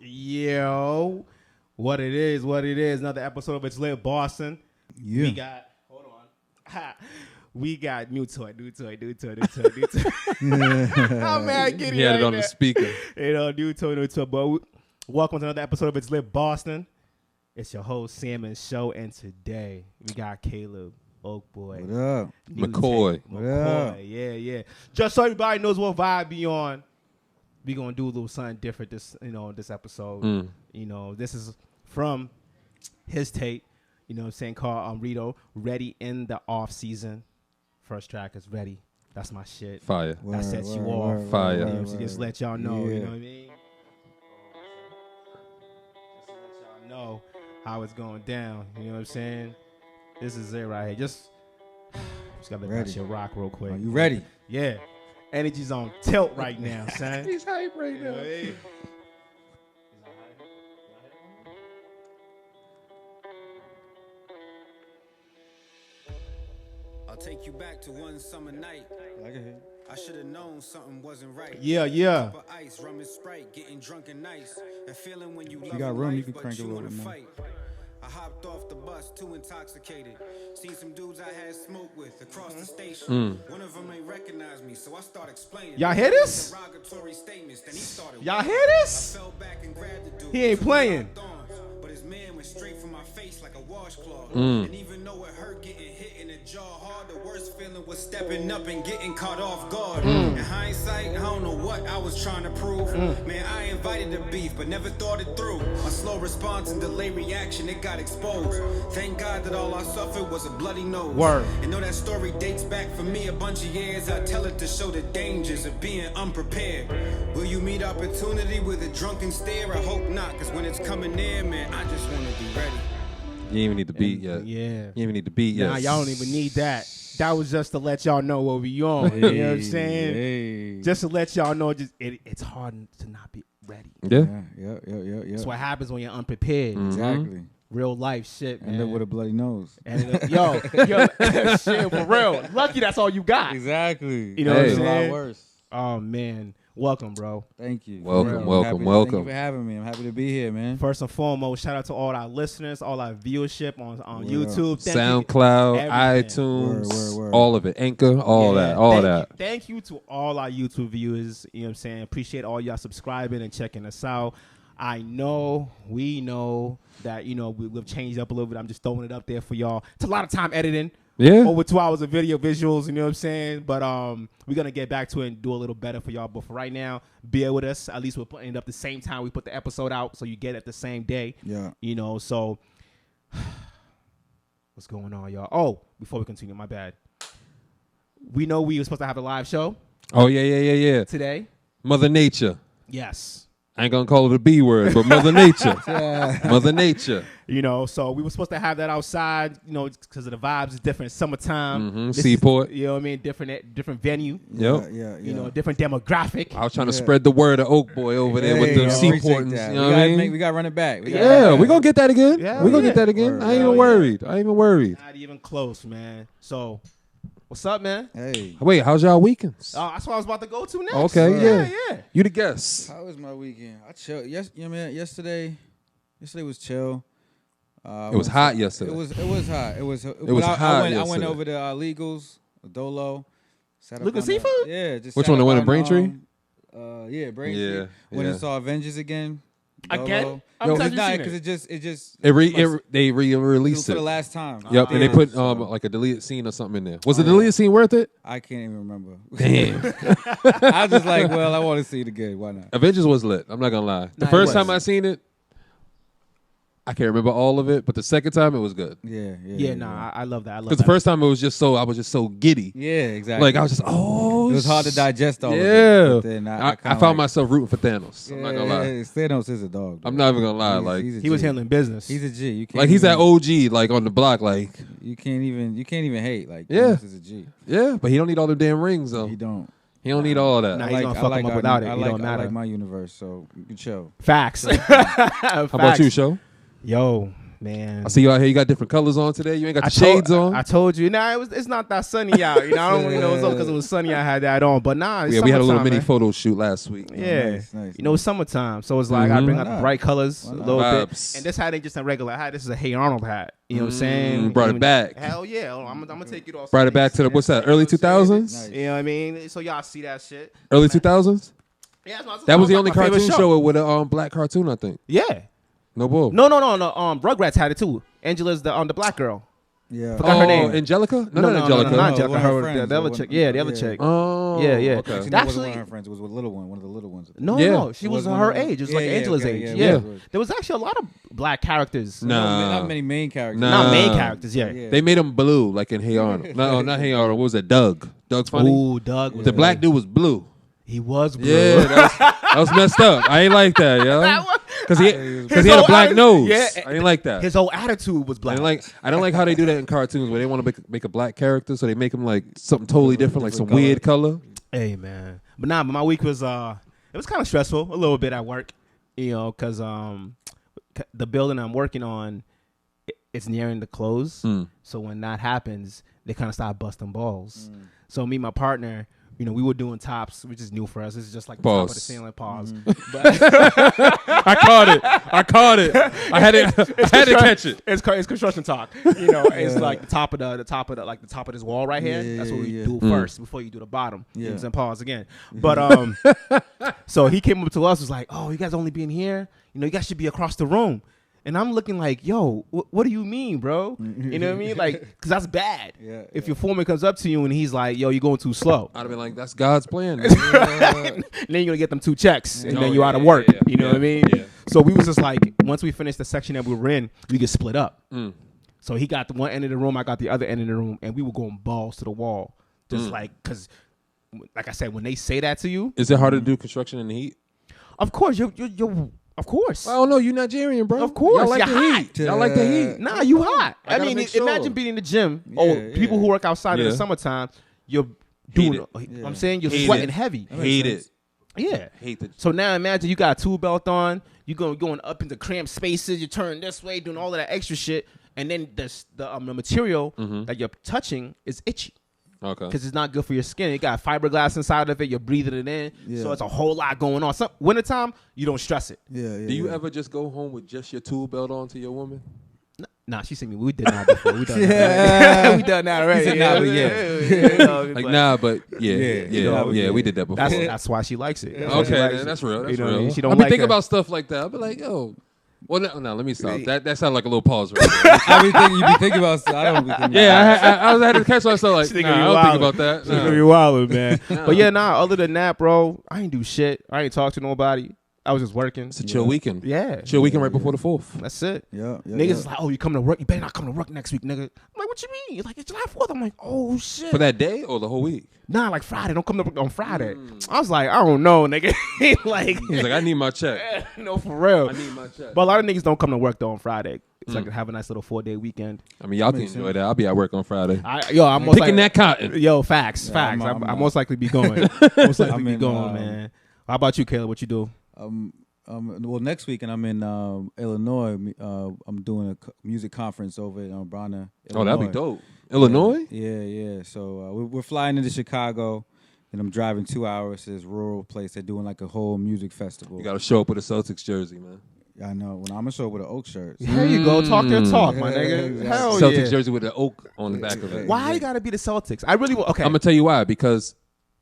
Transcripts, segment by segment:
Yo, what it is. Another episode of It's Lit Boston. Yeah. We got new toy. Oh man, get it. He had it on the speaker. New toy. But welcome to another episode of It's Lit Boston. It's your host, Sam and Show, and today we got Caleb, Oakboy. What up? McCoy. What up? Yeah. Just so everybody knows what vibe be on, we gonna do a little something different this episode. This is from his tape, called R.I.T.O, Ready in the Offseason. First track is Ready. That's my shit. Fire. That sets you off. Fire. Just let y'all know, Yeah. you know what I mean? Just to let y'all know how it's going down. You know what I'm saying? This is it right here. Just gotta let that shit rock real quick. Are you ready? Yeah. Energy's on tilt right now, son. He's hype right You know now. what I mean? I'll take you back to one summer night. I should have known something wasn't right. Yeah. Cup of ice, rum and Sprite, getting drunk and nice. That feeling when you If you love got life, room, you can but crank it a you little wanna bit more. fight. I hopped off the bus, too intoxicated. Seen some dudes I had smoke with across the station. One of them ain't recognize me, so I start explaining. Y'all hear this? Derogatory statements, then he started. Y'all hear I this? fell back and grabbed the dude. He ain't Took playing. me locked on, but his man went straight for my face like a washcloth. And even though it hurt getting hit in the jaw hard, the worst feeling was stepping up and getting caught off guard. In hindsight, I don't know what I was trying to prove. Man, I invited the beef, but never thought it through. My slow response and delayed reaction, it got exposed. Thank God that all I suffered was a bloody nose. Word. And though that story dates back for me a bunch of years, I tell it to show the dangers of being unprepared. Will you meet opportunity with a drunken stare? I hope not, cause when it's coming near, man, I just wanna be ready. You ain't even need the beat yet. Yeah. You ain't even need the beat yet. Nah, y'all don't even need that. That was just to let y'all know what we on. You know what I'm saying? Hey. Just to let y'all know, it's hard to not be ready. Yeah. Yeah. That's what happens when you're unprepared. Exactly. Real life shit, man. And live with a bloody nose. And yo, shit, for real. Lucky that's all you got. Exactly. You know Hey. what I'm a lot saying? worse. Oh, man. Welcome, bro. Thank you. Welcome, I'm welcome, happy- welcome. Thank you for having me. I'm happy to be here, man. First and foremost, shout out to all our listeners, all our viewership on Word YouTube. Thank you. SoundCloud, Everything. iTunes, Word. all of it. Anchor, all Yeah, that, all thank that. you- Thank you to all our YouTube viewers. You know what I'm saying? Appreciate all y'all subscribing and checking us out. We know that, we've changed up a little bit. I'm just throwing it up there for y'all. It's a lot of time editing. Yeah. Over 2 hours of video visuals, you know what I'm saying? But we're going to get back to it and do a little better for y'all. But for right now, bear with us. At least we're putting it up the same time we put the episode out, so you get it the same day. Yeah. So what's going on, y'all? Oh, before we continue, my bad. We know we were supposed to have a live show Oh, yeah. today. Mother Nature. Yes. I ain't gonna call it a B word, but Mother Nature. Mother Nature. So we were supposed to have that outside, because of the vibes is different. Summertime. This is, Seaport. you know what I mean? Different venue. Yep. Yeah. Different demographic. I was trying to spread the word of Oakboy over there with the Seaport. You know what I mean? We got to run it back. We gonna get that again. Yeah, we gonna yeah. get that again. Word. I ain't Hell even worried. Not even close, man. So, what's up, man? Hey. Wait, how's y'all weekends? That's what I was about to go to next. Okay, yeah. You the guest. How was my weekend? I chilled. Yesterday was chill. It was hot yesterday. It was hot. It was was I hot went yesterday. over to Legals, Dolo. Sat up Look at on the- seafood? Yeah. Just Which sat one, the up one in on, Braintree? Yeah, Braintree. Yeah, Went yeah. and saw Avengers again. Again? Dolo. How many No, times it's you not seen because it? it just They it was re-released for the it. last time. Yep, and they Yeah, put so like a deleted scene or something in there. Was the deleted scene worth it? I can't even remember. Damn. I was just like, well, I want to see it again. Why not? Avengers was lit. I'm not gonna lie. The Nah, it first was. time I seen it, I can't remember all of it, but the second time it was good. Yeah, nah, I love that. I love Because that. the first time I was just so giddy. Yeah, exactly. Like I was just it was hard to digest all of it. Yeah. But then I kinda found myself rooting for Thanos. Yeah, I'm not gonna lie. Thanos is a dog. I'm not even gonna lie. Like he's a he was G. handling business. He's a G. You can't like he's even, that OG like on the block. Like You can't even hate. Like Yeah. Thanos is a G. yeah, but he don't need all the damn rings though. He don't. He don't need all that. Nah, he's gonna fuck him up without it. I It like, don't matter. I like my universe, so you can chill. Facts. How about you, Show? Yo, Man, I see you out here. You got different colors on today. You ain't got the shades on. I told you. Nah, it's not that sunny out. You know, I don't really know because it was sunny. I had that on, but nah. It's we had a little mini man. photo shoot last week. Yeah, Nice, you know, it's summertime, so it's like I bring out the bright colors a little bit. And this hat ain't just a regular hat. This is a Hey Arnold hat. You know what I'm saying? Brought it back. Hell yeah! I'm gonna take it off. Brought it back to the what's that? Early 2000s. You know what I mean? So y'all see that shit? Early 2000s. Yeah, that was the only cartoon show with a black cartoon, I think. Yeah. No bull. No. Rugrats had it too. Angela's the black girl. Yeah. Forgot her name. Angelica? No, Angelica. not Angelica. Her the other chick. Yeah, the other chick. Oh. Yeah. Okay. Actually, it wasn't one of her friends. It was one of the little ones. No. She was her age. It was like Angela's age. Yeah. Yeah. There was actually a lot of black characters. Not many main characters. Not main characters. Yeah. They made him blue, like in Hey Arnold. No, not Hey Arnold. What was that? Doug. Doug's funny. Ooh, Doug. The black dude was blue. He was blue. Yeah, that was messed up. I ain't like that, yo. Because he had a black nose. Yeah, I ain't like that. His whole attitude was black. I don't like how they do that in cartoons where they want to make a black character, so they make him like something totally different, like some weird color. Hey man, but my week was it was kind of stressful a little bit at work, you know, because the building I'm working on, it's nearing the close. So when that happens, they kind of start busting balls. So me and my partner, you know, we were doing tops, which is new for us. It's just like the top of the ceiling. Pause. But I caught it. I had to catch it. It's construction talk. You know, it's like the top of this wall right here. That's what we do first before you do the bottom. You know what I'm saying? Pause again. But so he came up to us, was like, "Oh, you guys only being here? You know, you guys should be across the room." And I'm looking like, yo, what do you mean, bro? You know what I mean? Like, because that's bad. If your foreman comes up to you and he's like, yo, you're going too slow. I'd have been like, that's God's plan. Then you're going to get them 2 checks and then you're out of work. You know what I mean? Yeah. So we was just like, once we finished the section that we were in, we get split up. So he got the one end of the room, I got the other end of the room, and we were going balls to the wall. Just like, because, like I said, when they say that to you. Is it harder to do construction in the heat? Of course. Of course. I don't know. You Nigerian, bro. Of course. Y'all like the heat. Y'all like the heat. Nah, you hot. I mean, sure. imagine being in the gym people who work outside in the summertime. You're doing I'm saying you're sweating heavy. Hate it. Yeah. Hate it. So now imagine you got a tool belt on. You're going up into cramped spaces. You turn this way, doing all of that extra shit. And then the material that you're touching is itchy. Okay. Because it's not good for your skin. It got fiberglass inside of it. You're breathing it in. Yeah. So it's a whole lot going on. Wintertime, you don't stress it. Yeah. Do you ever just go home with just your tool belt on to your woman? Nah, she seen me. We did that before. We done that. We done that already. We did that before. That's why she likes it. That's real. That's real. She don't I like think her. about stuff like that. I'll be like, yo. Well, no, let me stop. That sounded like a little pause right there. You be thinking about stuff. I don't be thinking I had to catch myself like, I don't think about that. You're wildin', man. But other than that, bro, I ain't do shit. I ain't talk to nobody. I was just working. It's a chill weekend. Yeah. Chill weekend right before the 4th. That's it. Niggas is like, oh, you coming to work? You better not come to work next week, nigga. I'm like, what you mean? You're like, it's July 4th. I'm like, oh, shit. For that day or the whole week? Nah, like Friday. Don't come to work on Friday. I was like, I don't know, nigga. He's like, I need my check. No, for real. I need my check. But a lot of niggas don't come to work, though, on Friday. It's like have a nice little 4-day weekend. I mean, y'all can enjoy that. I'll be at work on Friday. I'm most picking that cotton. Yo, facts. I most likely be going. Most likely be going, man. How about you, Caleb? What you do? Well, next weekend I'm in Illinois. I'm doing a music conference over in Brana, Illinois. Oh, that'd be dope. Illinois? Yeah. So we're flying into Chicago, and I'm driving 2 hours to this rural place. They're doing like a whole music festival. You got to show up with a Celtics jersey, man. I know. When I'm gonna show up with an Oak shirt. Here you go. Talk your talk, my nigga. Hell Celtics jersey with an oak on the back of it. Why you gotta be the Celtics? I really okay. I'm gonna tell you why. Because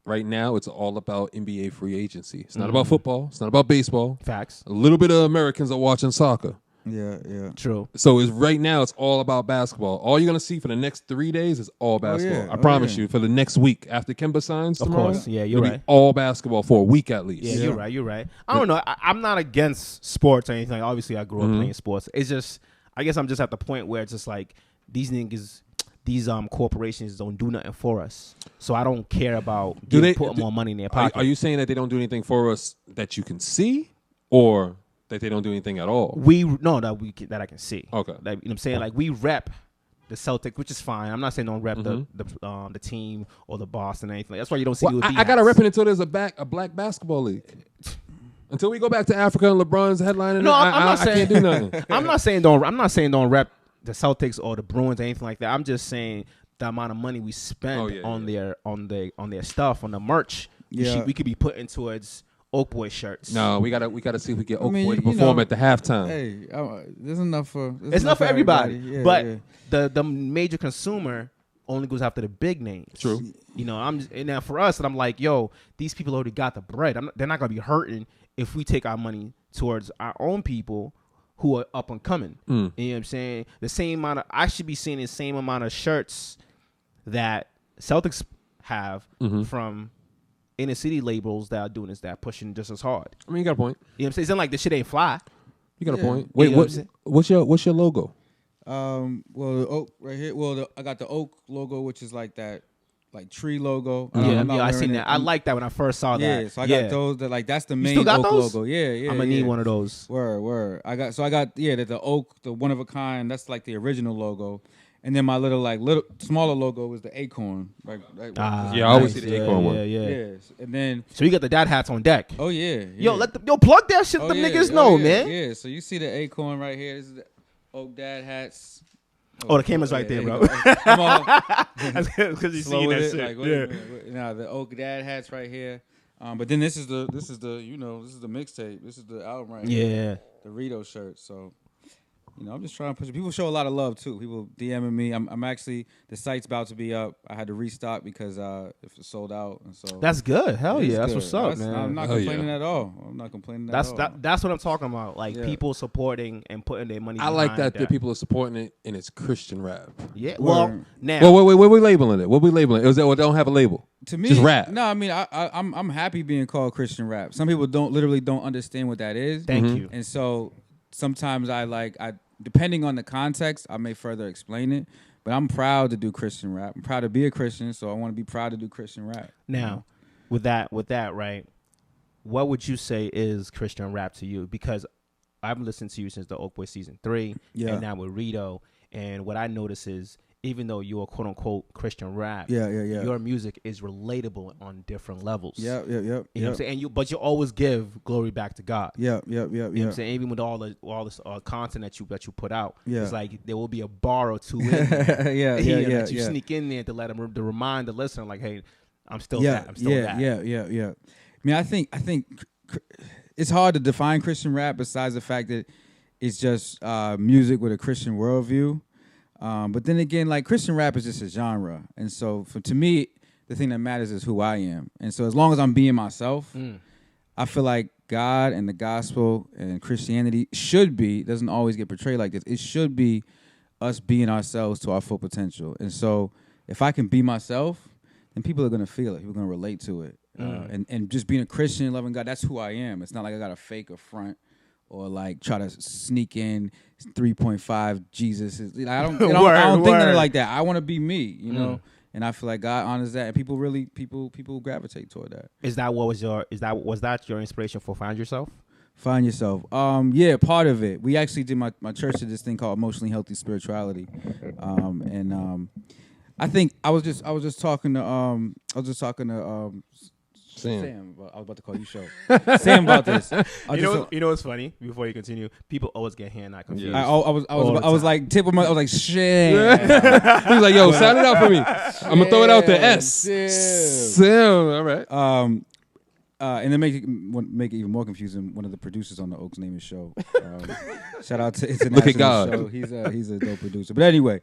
right now it's all about NBA free agency. It's not about football. It's not about baseball. Facts. A little bit of Americans are watching soccer. Yeah. True. So right now it's all about basketball. All you're gonna see for the next 3 days is all basketball. I promise you. For the next week after Kemba signs tomorrow, of course. Yeah, you're right. All basketball for a week at least. Yeah, you're right. I don't know. I'm not against sports or anything. Obviously, I grew up playing sports. It's just, I guess I'm just at the point where it's just like these niggas, these corporations don't do nothing for us. So I don't care about putting more money in their pocket. Are you saying that they don't do anything for us that you can see, or that they don't do anything at all? That I can see. Okay. You know what I'm saying? Like we rep the Celtics, which is fine. I'm not saying don't rep the team or the boss and anything. That's why you don't see. I got to rep it until there's a black basketball league. Until we go back to Africa and LeBron's headlining, No, I'm not I saying can't do nothing. I'm not saying don't rep the Celtics or the Bruins or anything like that. I'm just saying the amount of money we spend on their stuff, on the merch. We could be putting towards Oakboy shirts. No, we gotta see if we get Oakboy to perform at the halftime. Hey, there's enough for it's enough for everybody. Yeah, but the major consumer only goes after the big names. True. You know, and now for us, and I'm like, yo, these people already got the bread. They're not gonna be hurting if we take our money towards our own people who are up and coming. You know what I'm saying? The same amount of I should be seeing the same amount of shirts that Celtics have from inner city labels that are doing this, that are pushing just as hard. I mean, you got a point. You know what I'm saying? It's not like this shit ain't fly. You got a point. Wait, what's your logo? Well, the oak right here. Well, I got the oak logo, which is like that, like tree logo. I seen that. I like that when I first saw that. Yeah, so I got those. That like that's the main still got oak those? logo. Yeah. I'm gonna need one of those. Word. I got the oak, the one of a kind. That's like the original logo. And then my little smaller logo is the acorn. I always see the acorn one. Yeah. And then so you got the dad hats on deck. Oh yeah. Yo, plug that shit. The niggas know, man. Yeah. So you see the acorn right here. This is the oak dad hats. Oh, the camera's right there, bro. Come on. That's because you see that shit. Now the oak dad hats right here. But then this is the mixtape. This is the album right here. Yeah. The R.I.T.O shirt. So. I'm just trying to push it. People show a lot of love too. People DMing me. I'm actually, the site's about to be up. I had to restock because if it's sold out, and so that's good. Hell yeah, that's what's up, man. I'm not complaining at all. I'm not complaining at all. That's what I'm talking about. Like people supporting and putting their money. I like that people are supporting it, and it's Christian rap. Yeah. Well, now. Well, what we labeling it? What we labeling it? Is that what don't have a label? To me, just rap. No, I mean I'm happy being called Christian rap. Some people don't understand what that is. Thank you. And so sometimes I depending on the context, I may further explain it. But I'm proud to do Christian rap. I'm proud to be a Christian, so I want to be proud to do Christian rap. Now, with that, right? What would you say is Christian rap to you? Because I've been listening to you since the Oakboy season 3, and now with R.I.T.O. And what I notice is, even though you're quote unquote Christian rap, your music is relatable on different levels. Yeah. You know what I'm saying? But you always give glory back to God. Yeah. You know what I'm saying? Even with all this content that you put out, it's like there will be a bar or two in there. That you sneak in there to let them to remind the listener, like, hey, I'm still that. I'm still that. Yeah. I mean, I think it's hard to define Christian rap besides the fact that it's just music with a Christian worldview. But then again, like Christian rap is just a genre. And so to me, the thing that matters is who I am. And so as long as I'm being myself, I feel like God and the gospel and Christianity doesn't always get portrayed like this. It should be us being ourselves to our full potential. And so if I can be myself, then people are going to feel it. People are going to relate to it. And just being a Christian, loving God, that's who I am. It's not like I got to fake a front or like try to sneak in 3.5 Jesus. I don't think nothing like that. I want to be me, you know. And I feel like God honors that, and people gravitate toward that. Was that your inspiration for Find Yourself? Find Yourself. Yeah, part of it. We actually did my church did this thing called Emotionally Healthy Spirituality. I think I was just talking to Sam. I was about to call you Show. Sam about this. You know what's funny? Before you continue, people always get hand-eye confused. I was like tip of my. I was like shit. He was like, "Yo, sound it out for me. I'm gonna throw it out there." Sam. All right. And then make it even more confusing. One of the producers on the Oaks name is Show. Shout out to International Look at God. Show. He's a dope producer. But anyway,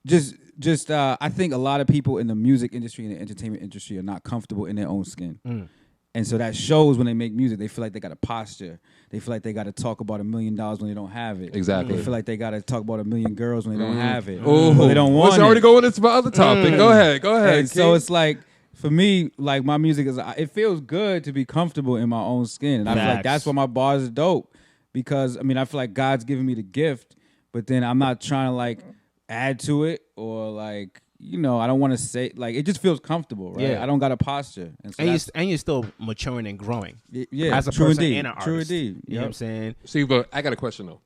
Just I think a lot of people in the music industry and the entertainment industry are not comfortable in their own skin. And so that shows when they make music. They feel like they got a posture. They feel like they got to talk about $1 million when they don't have it. Exactly. They feel like they got to talk about 1 million girls when they don't have it. Oh, they don't want it. Already going into my other topic. Go ahead. And so it's like, for me, like my music it feels good to be comfortable in my own skin. And I feel like that's why my bars are dope. Because, I mean, I feel like God's giving me the gift, but then I'm not trying to like add to it or like, you know, I don't want to say, like, it just feels comfortable, right? Yeah. I don't got a posture. And, so you're still maturing and growing. Yeah, as a true person indeed. and an artist. True indeed. You know what I'm saying? See, but I got a question, though.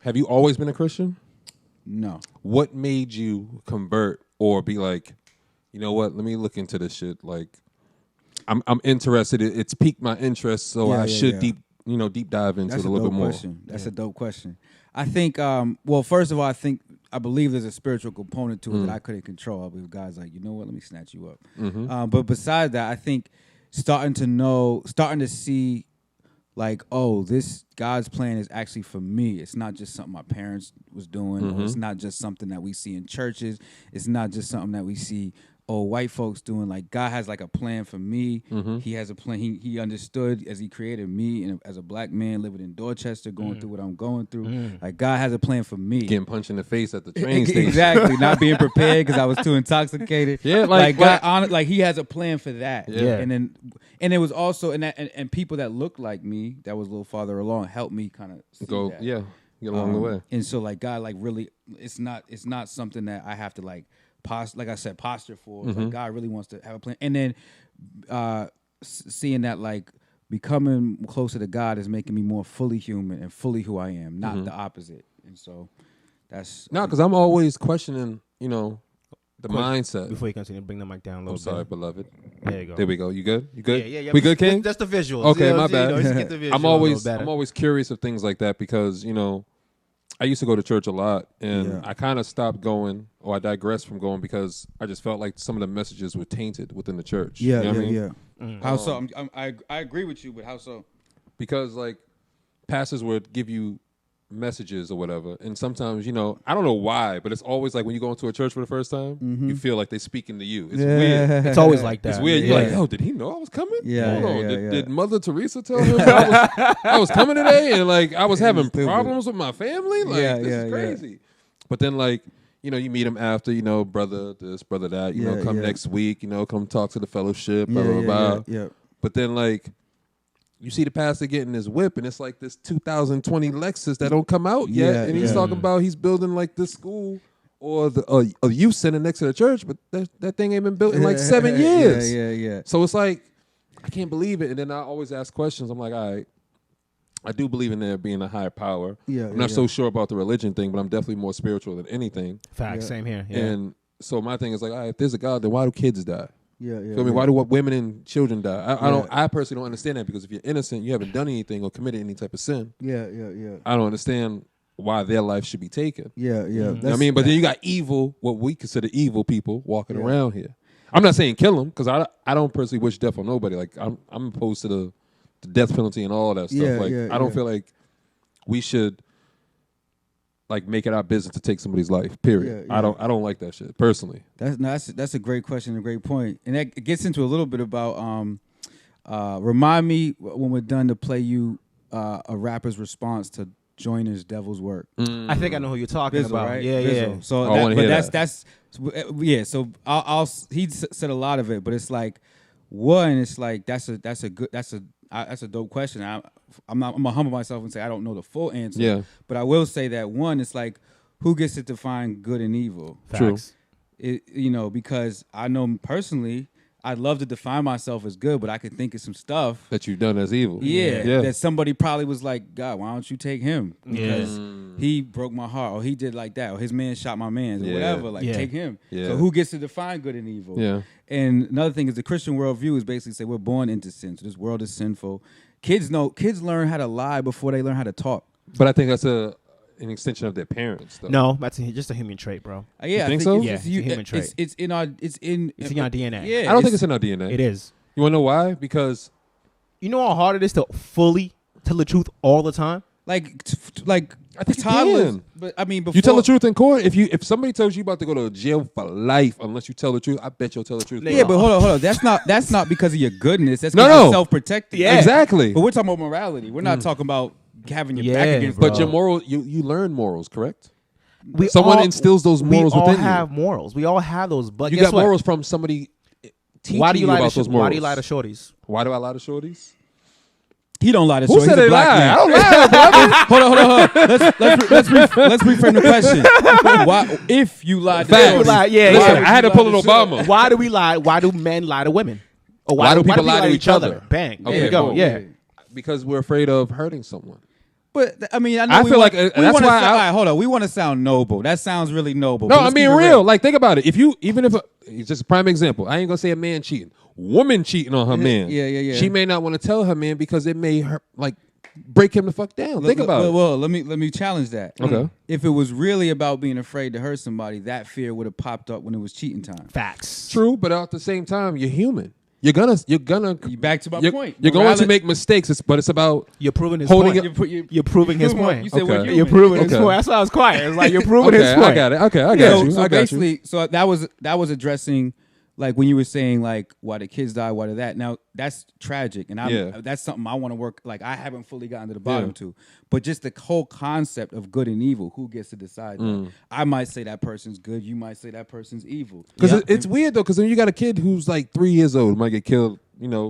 Have you always been a Christian? No. What made you convert or be like, you know what, let me look into this shit? Like, I'm interested. It's piqued my interest, so I should deep dive into it a little bit more. That's a dope question. I think, well, first of all, I believe there's a spiritual component to it that I couldn't control. I believe God's like, you know what, let me snatch you up. But besides that, I think starting to see, like, oh, this God's plan is actually for me. It's not just something my parents was doing. Or it's not just something that we see in churches. It's not just something that we see white folks doing. Like, God has like a plan for me. He has a plan. He understood as he created me and as a black man living in Dorchester, going through what I'm going through. Like, God has a plan for me. Getting punched in the face at the train station. Exactly. Not being prepared because I was too intoxicated. Yeah, like God, like he has a plan for that. Yeah. And it was also and people that looked like me that was a little farther along helped me kind of see that. Get along the way. And so like God, like really, it's not something that I have to like posture for. Like God really wants to have a plan. And then seeing that like becoming closer to God is making me more fully human and fully who I am, not the opposite. And so that's because I'm always questioning, the mindset. Before you continue, bring the mic down a little bit. I'm sorry, beloved. There you go. There we go. You good? You good? Yeah. We good, King? That's the visuals. Okay, my bad. Just get the visuals I'm always curious of things like that because, I used to go to church a lot, and I kind of stopped going, or I digressed from going because I just felt like some of the messages were tainted within the church. Yeah, you know what I mean? Yeah. How so? I agree with you, but how so? Because like pastors would give you messages or whatever, and sometimes I don't know why, but it's always like when you go into a church for the first time, you feel like they're speaking to you. It's weird. It's always like that. It's weird. You're like, yo, did he know I was coming? Yeah. Hold on. Did Mother Teresa tell him I was coming today, and like I was having problems with my family? Like this is crazy. But then like you meet him after, brother this, brother that, come next week, come talk to the fellowship, blah blah blah. But then like you see the pastor getting his whip, and it's like this 2020 Lexus that don't come out yet, and he's talking about he's building like this school or a youth center next to the church, but that thing ain't been built in like 7 years. Yeah. So it's like I can't believe it, and then I always ask questions. I'm like, all right, I do believe in there being a higher power. I'm not so sure about the religion thing, but I'm definitely more spiritual than anything. Facts, same here. Yeah. And so my thing is like, all right, if there's a God, then why do kids die? Feel me? Why do women and children die? I personally don't understand that because if you're innocent, you haven't done anything or committed any type of sin. Yeah. I don't understand why their life should be taken. Yeah. You know what I mean? But then you got evil, what we consider evil people walking around here. I'm not saying kill them because I don't personally wish death on nobody. Like I'm opposed to the death penalty and all that stuff. I don't feel like we should like make it our business to take somebody's life. Period. I don't like that shit personally. That's a great question, a great point, and that gets into a little bit about. Remind me when we're done to play you a rapper's response to Joyner's Devil's Work. I think I know who you're talking about. Right? Yeah. So I want to hear that's So he said a lot of it, but it's like one. It's like that's a dope question. I'm gonna humble myself and say I don't know the full answer. Yeah. But I will say that one, it's like who gets to define good and evil? Facts. True. Because I know personally, I'd love to define myself as good, but I could think of some stuff that you've done as evil. Yeah. That somebody probably was like, God, why don't you take him? Because he broke my heart, or he did like that, or his man shot my man, or whatever. Like, take him. Yeah. So who gets to define good and evil? Yeah. And another thing is the Christian worldview is basically say we're born into sin. So this world is sinful. Kids learn how to lie before they learn how to talk. But I think that's an extension of their parents, though. No, that's just a human trait, bro. Yeah, I think so. It's a human trait. It's in our DNA. Yeah, I don't think it's in our DNA. It is. You want to know why? Because you know how hard it is to fully tell the truth all the time. Like I think toddlers, you can. but I mean, before you tell the truth in court. If somebody tells you about to go to jail for life unless you tell the truth, I bet you'll tell the truth. Yeah, but hold on. That's not because of your goodness. That's because you're self-protecting. Yeah, exactly. But we're talking about morality. We're not talking about having your back against. But your moral, you learn morals, correct? Someone instills those morals within you. We all have morals. We all have those. But you got morals from somebody teaching you about those morals. Why do you lie to shorties? Why do I lie to shorties? He don't lie to Who shorties. said He's a they black lie? man. I don't lie. Hold on. Let's reframe the question. Why, if you lie to Facts. shorties, Listen, I had to pull an Obama. Why do we lie? Why do men lie to women? Or why do people lie to each other? Bang. Okay, There you go. boom. Yeah. Because we're afraid of hurting someone. But I mean, I feel like that's why. All right, hold on. We want to sound noble. That sounds really noble. No, I mean real. Like, think about it. If you, even if it's just a prime example. I ain't gonna say a man cheating. Woman cheating on her man. Yeah. She may not want to tell her man because it may hurt, like break him the fuck down. Think about it. Well, let me challenge that. Okay. If it was really about being afraid to hurt somebody, that fear would have popped up when it was cheating time. Facts. True, but at the same time, you're human. You're gonna. Back to my point. You're going to make mistakes, but it's about you're proving his holding point. You're proving his point. You said okay. You're proving his point. That's why I was quiet. It's like you're proving his point. I got it. Okay, I got you. So I got basically, you. so that was addressing, like when you were saying like why the kids die, why did that? Now that's tragic, and that's something I want to work. Like I haven't fully gotten to the bottom to, but just the whole concept of good and evil. Who gets to decide that? I might say that person's good. You might say that person's evil. Because it's weird though. Because then you got a kid who's like 3 years old might get killed,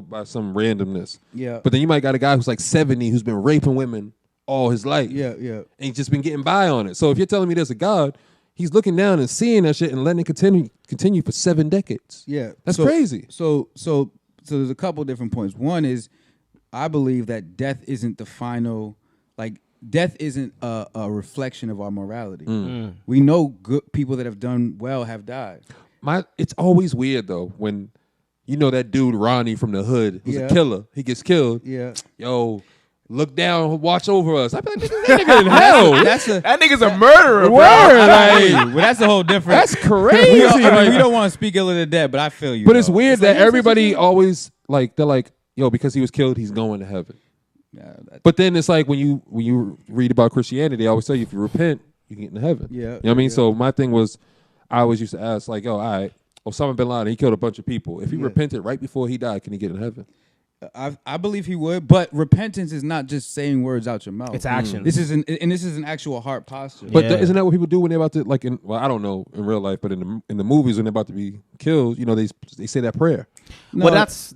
by some randomness. Yeah. But then you might got a guy who's like 70 who's been raping women all his life. Yeah. And he's just been getting by on it. So if you're telling me there's a God, he's looking down and seeing that shit and letting it continue for 7 decades. Yeah. That's crazy. So there's a couple different points. One is I believe that death isn't the final, like death isn't a reflection of our morality. We know good people that have done well have died. It's always weird though when that dude Ronnie from the hood who's a killer. He gets killed. Yeah. Yo, look down, watch over us. I be like, that nigga in hell. That nigga's a murderer, bro. Well, that's a whole different. That's crazy. we don't want to speak ill of the dead, but I feel you. But it's weird that everybody always they're like, yo, because he was killed, he's going to heaven. Yeah, but then it's like when you read about Christianity, they always tell you if you repent, you get into heaven. Yeah. You know what I mean? So my thing was, I always used to ask like, yo, all right, Osama bin Laden, he killed a bunch of people. If he repented right before he died, can he get in heaven? I believe he would, but repentance is not just saying words out your mouth. It's action. This is an actual heart posture. But isn't that what people do when they're about to I don't know in real life, but in the movies when they're about to be killed, they say that prayer. No. Well, that's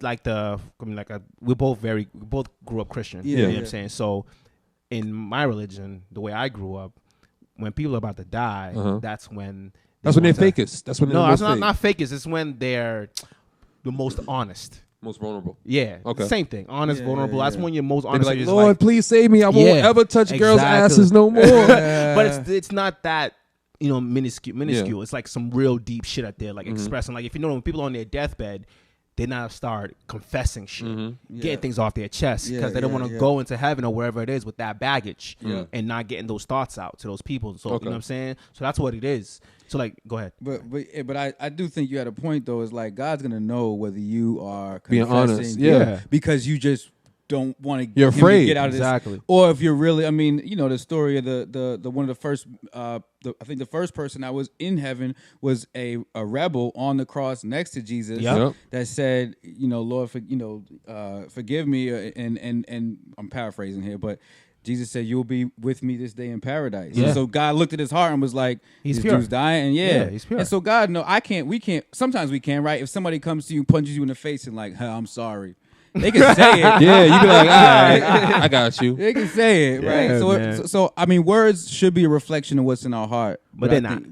like we both grew up Christian. You know what I'm saying? So in my religion, the way I grew up, when people are about to die, that's when they're fakest. That's when they're not fakest. It's when they're the most honest. Most vulnerable. Yeah. Okay. Same thing. Honest, vulnerable. That's when you're most honest. Like, Lord, please save me. I won't ever touch girls' asses no more. But it's not that, minuscule. It's like some real deep shit out there, like expressing. Like if when people are on their deathbed, they now start confessing shit, getting things off their chest because they don't want to go into heaven or wherever it is with that baggage and not getting those thoughts out to those people. So you know what I'm saying? So that's what it is. So go ahead. But I do think you had a point though. Is like God's gonna know whether you are being honest, because you just don't want to. You're afraid to get out of this, or if you're really. I mean, the story of the one of the first. I think the first person that was in heaven was a rebel on the cross next to Jesus that said, Lord, forgive me, and I'm paraphrasing here, but. Jesus said, "You'll be with me this day in paradise." Yeah. And so God looked at his heart and was like, "He's dude's dying." And he's pure. And so God, we can't. Sometimes we can, right? If somebody comes to you, punches you in the face, and like, "I'm sorry," they can say it. Yeah, you be like, "All right, I got you." They can say it, right? So I mean, words should be a reflection of what's in our heart, but they're not.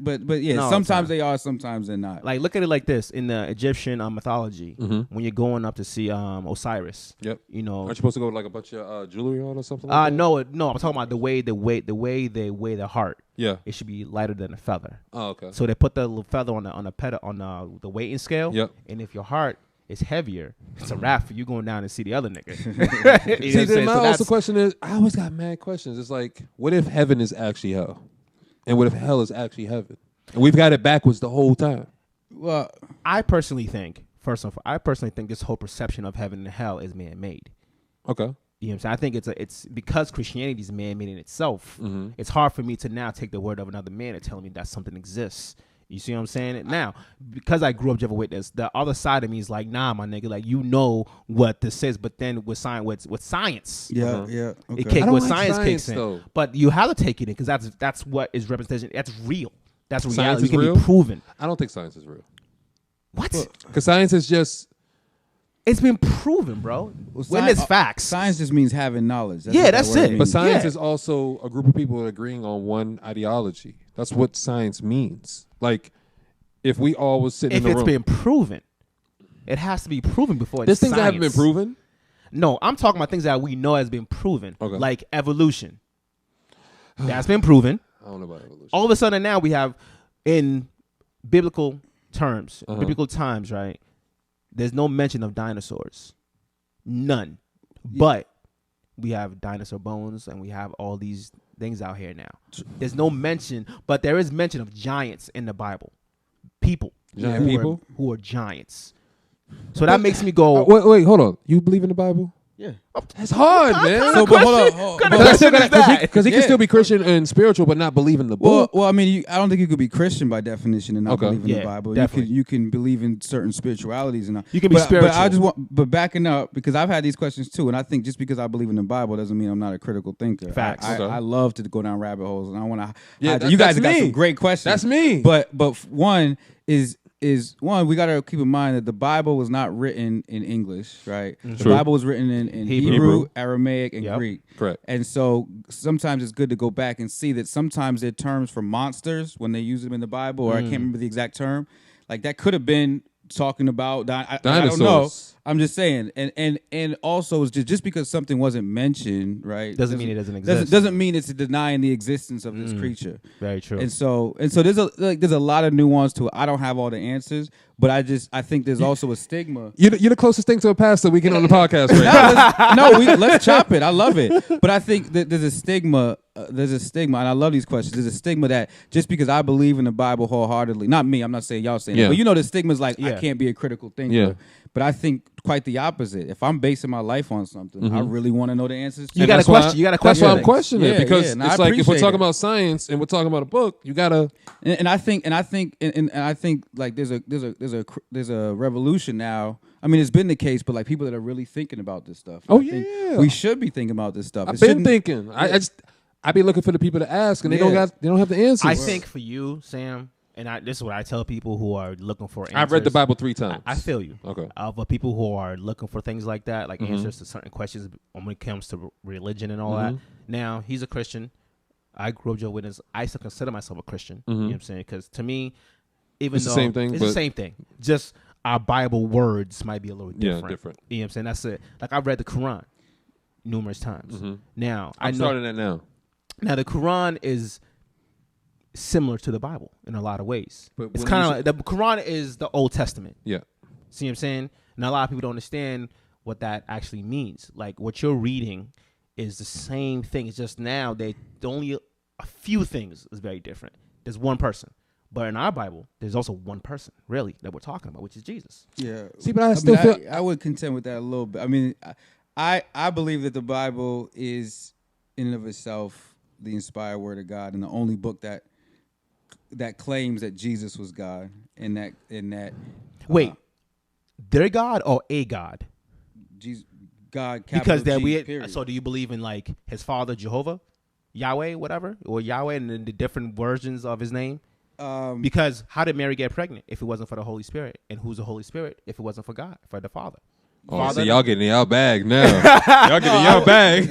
Sometimes they are, sometimes they're not. Like look at it like this: in the Egyptian mythology, when you're going up to see Osiris, aren't you supposed to go with like a bunch of jewelry on or something? Like that? No. I'm talking about the way they weigh the heart. Yeah, it should be lighter than a feather. Oh, okay. So they put the little feather on the weighing scale. Yep. And if your heart is heavier, it's a wrap for you going down and see the other nigga. See, then my also question is, I always got mad questions. It's like, what if heaven is actually hell? And what if hell is actually heaven? And we've got it backwards the whole time. Well, I personally think this whole perception of heaven and hell is man-made. Okay. You know what I'm saying? I think it's because Christianity is man-made in itself. It's hard for me to now take the word of another man and tell me that something exists. You see what I'm saying? Now, because I grew up Jehovah's Witness, the other side of me is like, nah, my nigga, like what this is. But then with science, with science, okay. Science kicks in. Though. But you have to take it in because that's what is representation. That's real. That's reality. It can be proven. I don't think science is real. What? Because science is just. It's been proven, bro. When there's facts. Science just means having knowledge. That's it. But science is also a group of people agreeing on one ideology. That's what science means. Like, if we all was sitting in the room. If it's been proven, it has to be proven before it's There's things science. that haven't been proven. No, I'm talking about things that we know has been proven, Okay. like evolution. That's been proven. I don't know about evolution. All of a sudden now we have, in biblical terms, biblical times, right? There's no mention of dinosaurs. None. But we have dinosaur bones and we have all these things out here now. There's no mention, but there is mention of giants in the Bible. People. Giant people? Who are giants. So that makes me go. Wait, hold on. You believe in the Bible? Yeah. That's hard, man. So, but hold on. Because he can still be Christian and spiritual, but not believe in the book. Well, I mean, I don't think you could be Christian by definition and not Okay. believe in the Bible. You can believe in certain spiritualities and you can be spiritual. But I just but backing up, because I've had these questions too, and I think just because I believe in the Bible doesn't mean I'm not a critical thinker. Facts. I love to go down rabbit holes, and I want to. Yeah, you guys that's have got me. some great questions. That's me. But one is we got to keep in mind that the Bible was not written in English, right? True. The Bible was written in Hebrew, Aramaic, and Greek. Correct. And so sometimes it's good to go back and see that sometimes they're terms for monsters when they use them in the Bible, or I can't remember the exact term. Like that could have been talking about I don't know. I'm just saying, and also it's just because something wasn't mentioned, right? Doesn't mean it doesn't exist. Doesn't mean it's denying the existence of this creature. Very true. And so there's a lot of nuance to it. I don't have all the answers, but I think there's also a stigma. You're the closest thing to a pastor we get on the podcast right now. Let's chop it. I love it, but I think that there's a stigma. And I love these questions. There's a stigma that just because I believe in the Bible wholeheartedly, not me, I'm not saying y'all saying it, but the stigma's like I can't be a critical thinker. Yeah. But I think quite the opposite. If I'm basing my life on something, I really want to know the answers. You got to question. That's why I'm questioning it, because and it's like if we're talking about science and we're talking about a book, you gotta. And I think like there's a revolution now. I mean, it's been the case, but like people that are really thinking about this stuff. Oh, I think yeah. we should be thinking about this stuff. I've been thinking. I be looking for the people to ask, and they don't have the answers. I think for you, Sam, and this is what I tell people who are looking for answers. I've read the Bible 3 times. I feel you. Okay. For people who are looking for things like that, like answers to certain questions when it comes to religion and all that. Now, he's a Christian. I grew up Jehovah's Witness. I still consider myself a Christian. You know what I'm saying? Because to me, even it's though the same thing, it's the same thing. Just our Bible words might be a little different. Yeah, different. You know what I'm saying? That's it. Like I've read the Quran numerous times. Now I'm starting that now. Now the Quran is similar to the Bible in a lot of ways. But it's kind of like the Quran is the Old Testament. Yeah. See what I'm saying? And a lot of people don't understand what that actually means. Like what you're reading is the same thing. It's just now only a few things is very different. There's one person. But in our Bible, there's also one person, really, that we're talking about, which is Jesus. Yeah. See, but I still feel I would contend with that a little bit. I mean, I believe that the Bible is in and of itself the inspired word of God and the only book that claims that Jesus was God and that wait, their God or a God? Jesus, God, because that G, period. So do you believe in like his father Jehovah, Yahweh, whatever, or Yahweh and then the different versions of his name? Because how did Mary get pregnant if it wasn't for the Holy Spirit? And who's the Holy Spirit if it wasn't for God, for the Father? So y'all getting y'all bag now. Y'all getting y'all bag.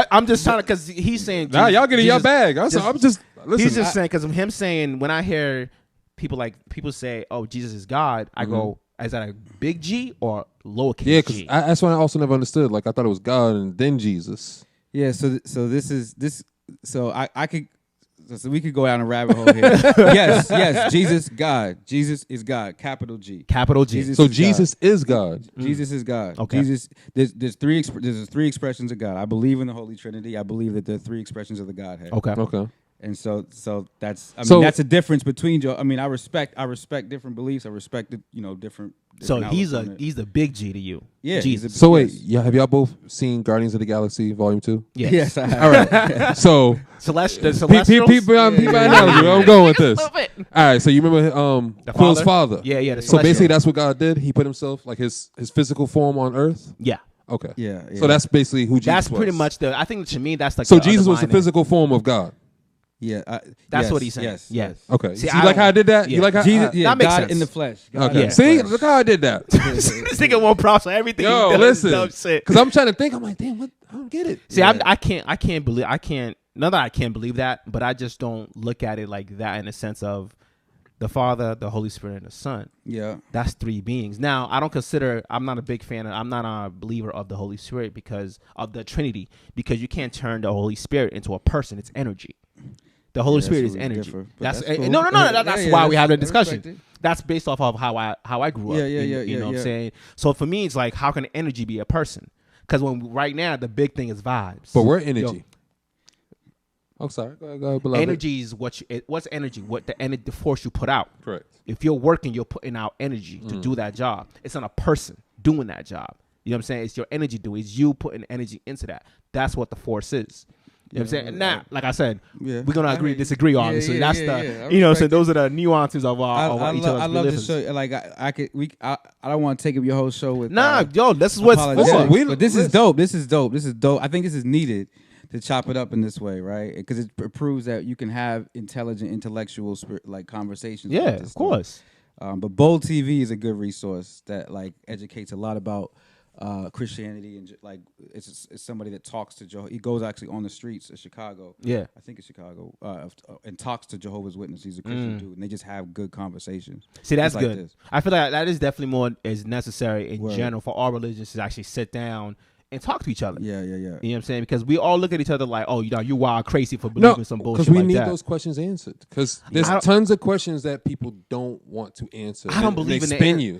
I'm just trying to, because he's saying. Nah, y'all getting y'all bag. I'm just listen. He's just saying, because of him saying, when I hear people say, "Oh, Jesus is God," I go, "Is that a big G or lowercase G?" Yeah, because that's what I also never understood. Like I thought it was God and then Jesus. Yeah. So this is. So I could. So we could go down a rabbit hole here. yes, Jesus, God. Jesus is God, capital G. Capital G. Jesus is God. Jesus is God. Okay. Jesus. There's three expressions of God. I believe in the Holy Trinity. I believe that there are 3 expressions of the Godhead. Okay. And so that's that's a difference between Joe. I mean, I respect different beliefs. I respect different. So he's the big G to you. Yeah. Jesus. So wait, have y'all both seen Guardians of the Galaxy Volume 2? Yes. I have. All right. So Celestials. people analogy. Where I'm going with this. All right. So you remember Quill's father? Yeah. So basically, that's what God did. He put himself like his physical form on Earth. Yeah. Okay. Yeah. So that's basically who Jesus was. That's pretty much I think to me that's like. So Jesus was the physical form of God. Yeah, that's what he's saying. Yes. Okay. See, you like how I did that? Yeah. You like how Jesus? that makes God sense. in the flesh. Okay. Yeah. See, look how I did that. This nigga won't props on everything. Yo, he does. listen, because I'm trying to think. I'm like, damn, what? I don't get it. See, I can't believe. Not that I can't believe that, but I just don't look at it like that in the sense of the Father, the Holy Spirit, and the Son. Yeah. That's 3 beings. Now, I'm not a big fan I'm not a believer of the Holy Spirit because of the Trinity, because you can't turn the Holy Spirit into a person. It's energy. The Holy Spirit is energy. That's cool. No. That's why we have the discussion. That's based off of how I grew up. You know what I'm saying? So for me, it's like, how can energy be a person? Because right now, the big thing is vibes. But we're energy. Oh, sorry. Go ahead, beloved. Energy is what's energy? What the force you put out. Correct. If you're working, you're putting out energy to do that job. It's not a person doing that job. You know what I'm saying? It's your energy doing. It's you putting energy into that. That's what the force is. You know what I'm saying? Now, like I said, we're gonna agree to disagree, obviously. That's you know, so those are the nuances of each other's I love to show you, like I don't want to take up your whole show with this is what's for. But this is dope. This is dope. I think this is needed to chop it up in this way, right? Because it proves that you can have intelligent, intellectual, like conversations. Yeah, of course. But Bold TV is a good resource that like educates a lot about Christianity, and like it's somebody that talks to Jehovah. He goes actually on the streets of Chicago. Yeah, I think it's Chicago, and talks to Jehovah's Witnesses. He's a Christian dude, and they just have good conversations. See, that's good. Like I feel like that is definitely more is necessary in general for all religions to actually sit down and talk to each other. Yeah. You know what I'm saying? Because we all look at each other like, oh, you wild crazy for believing some bullshit. Because we like need that. those questions answered. Because there's tons of questions that people don't want to answer. I don't believe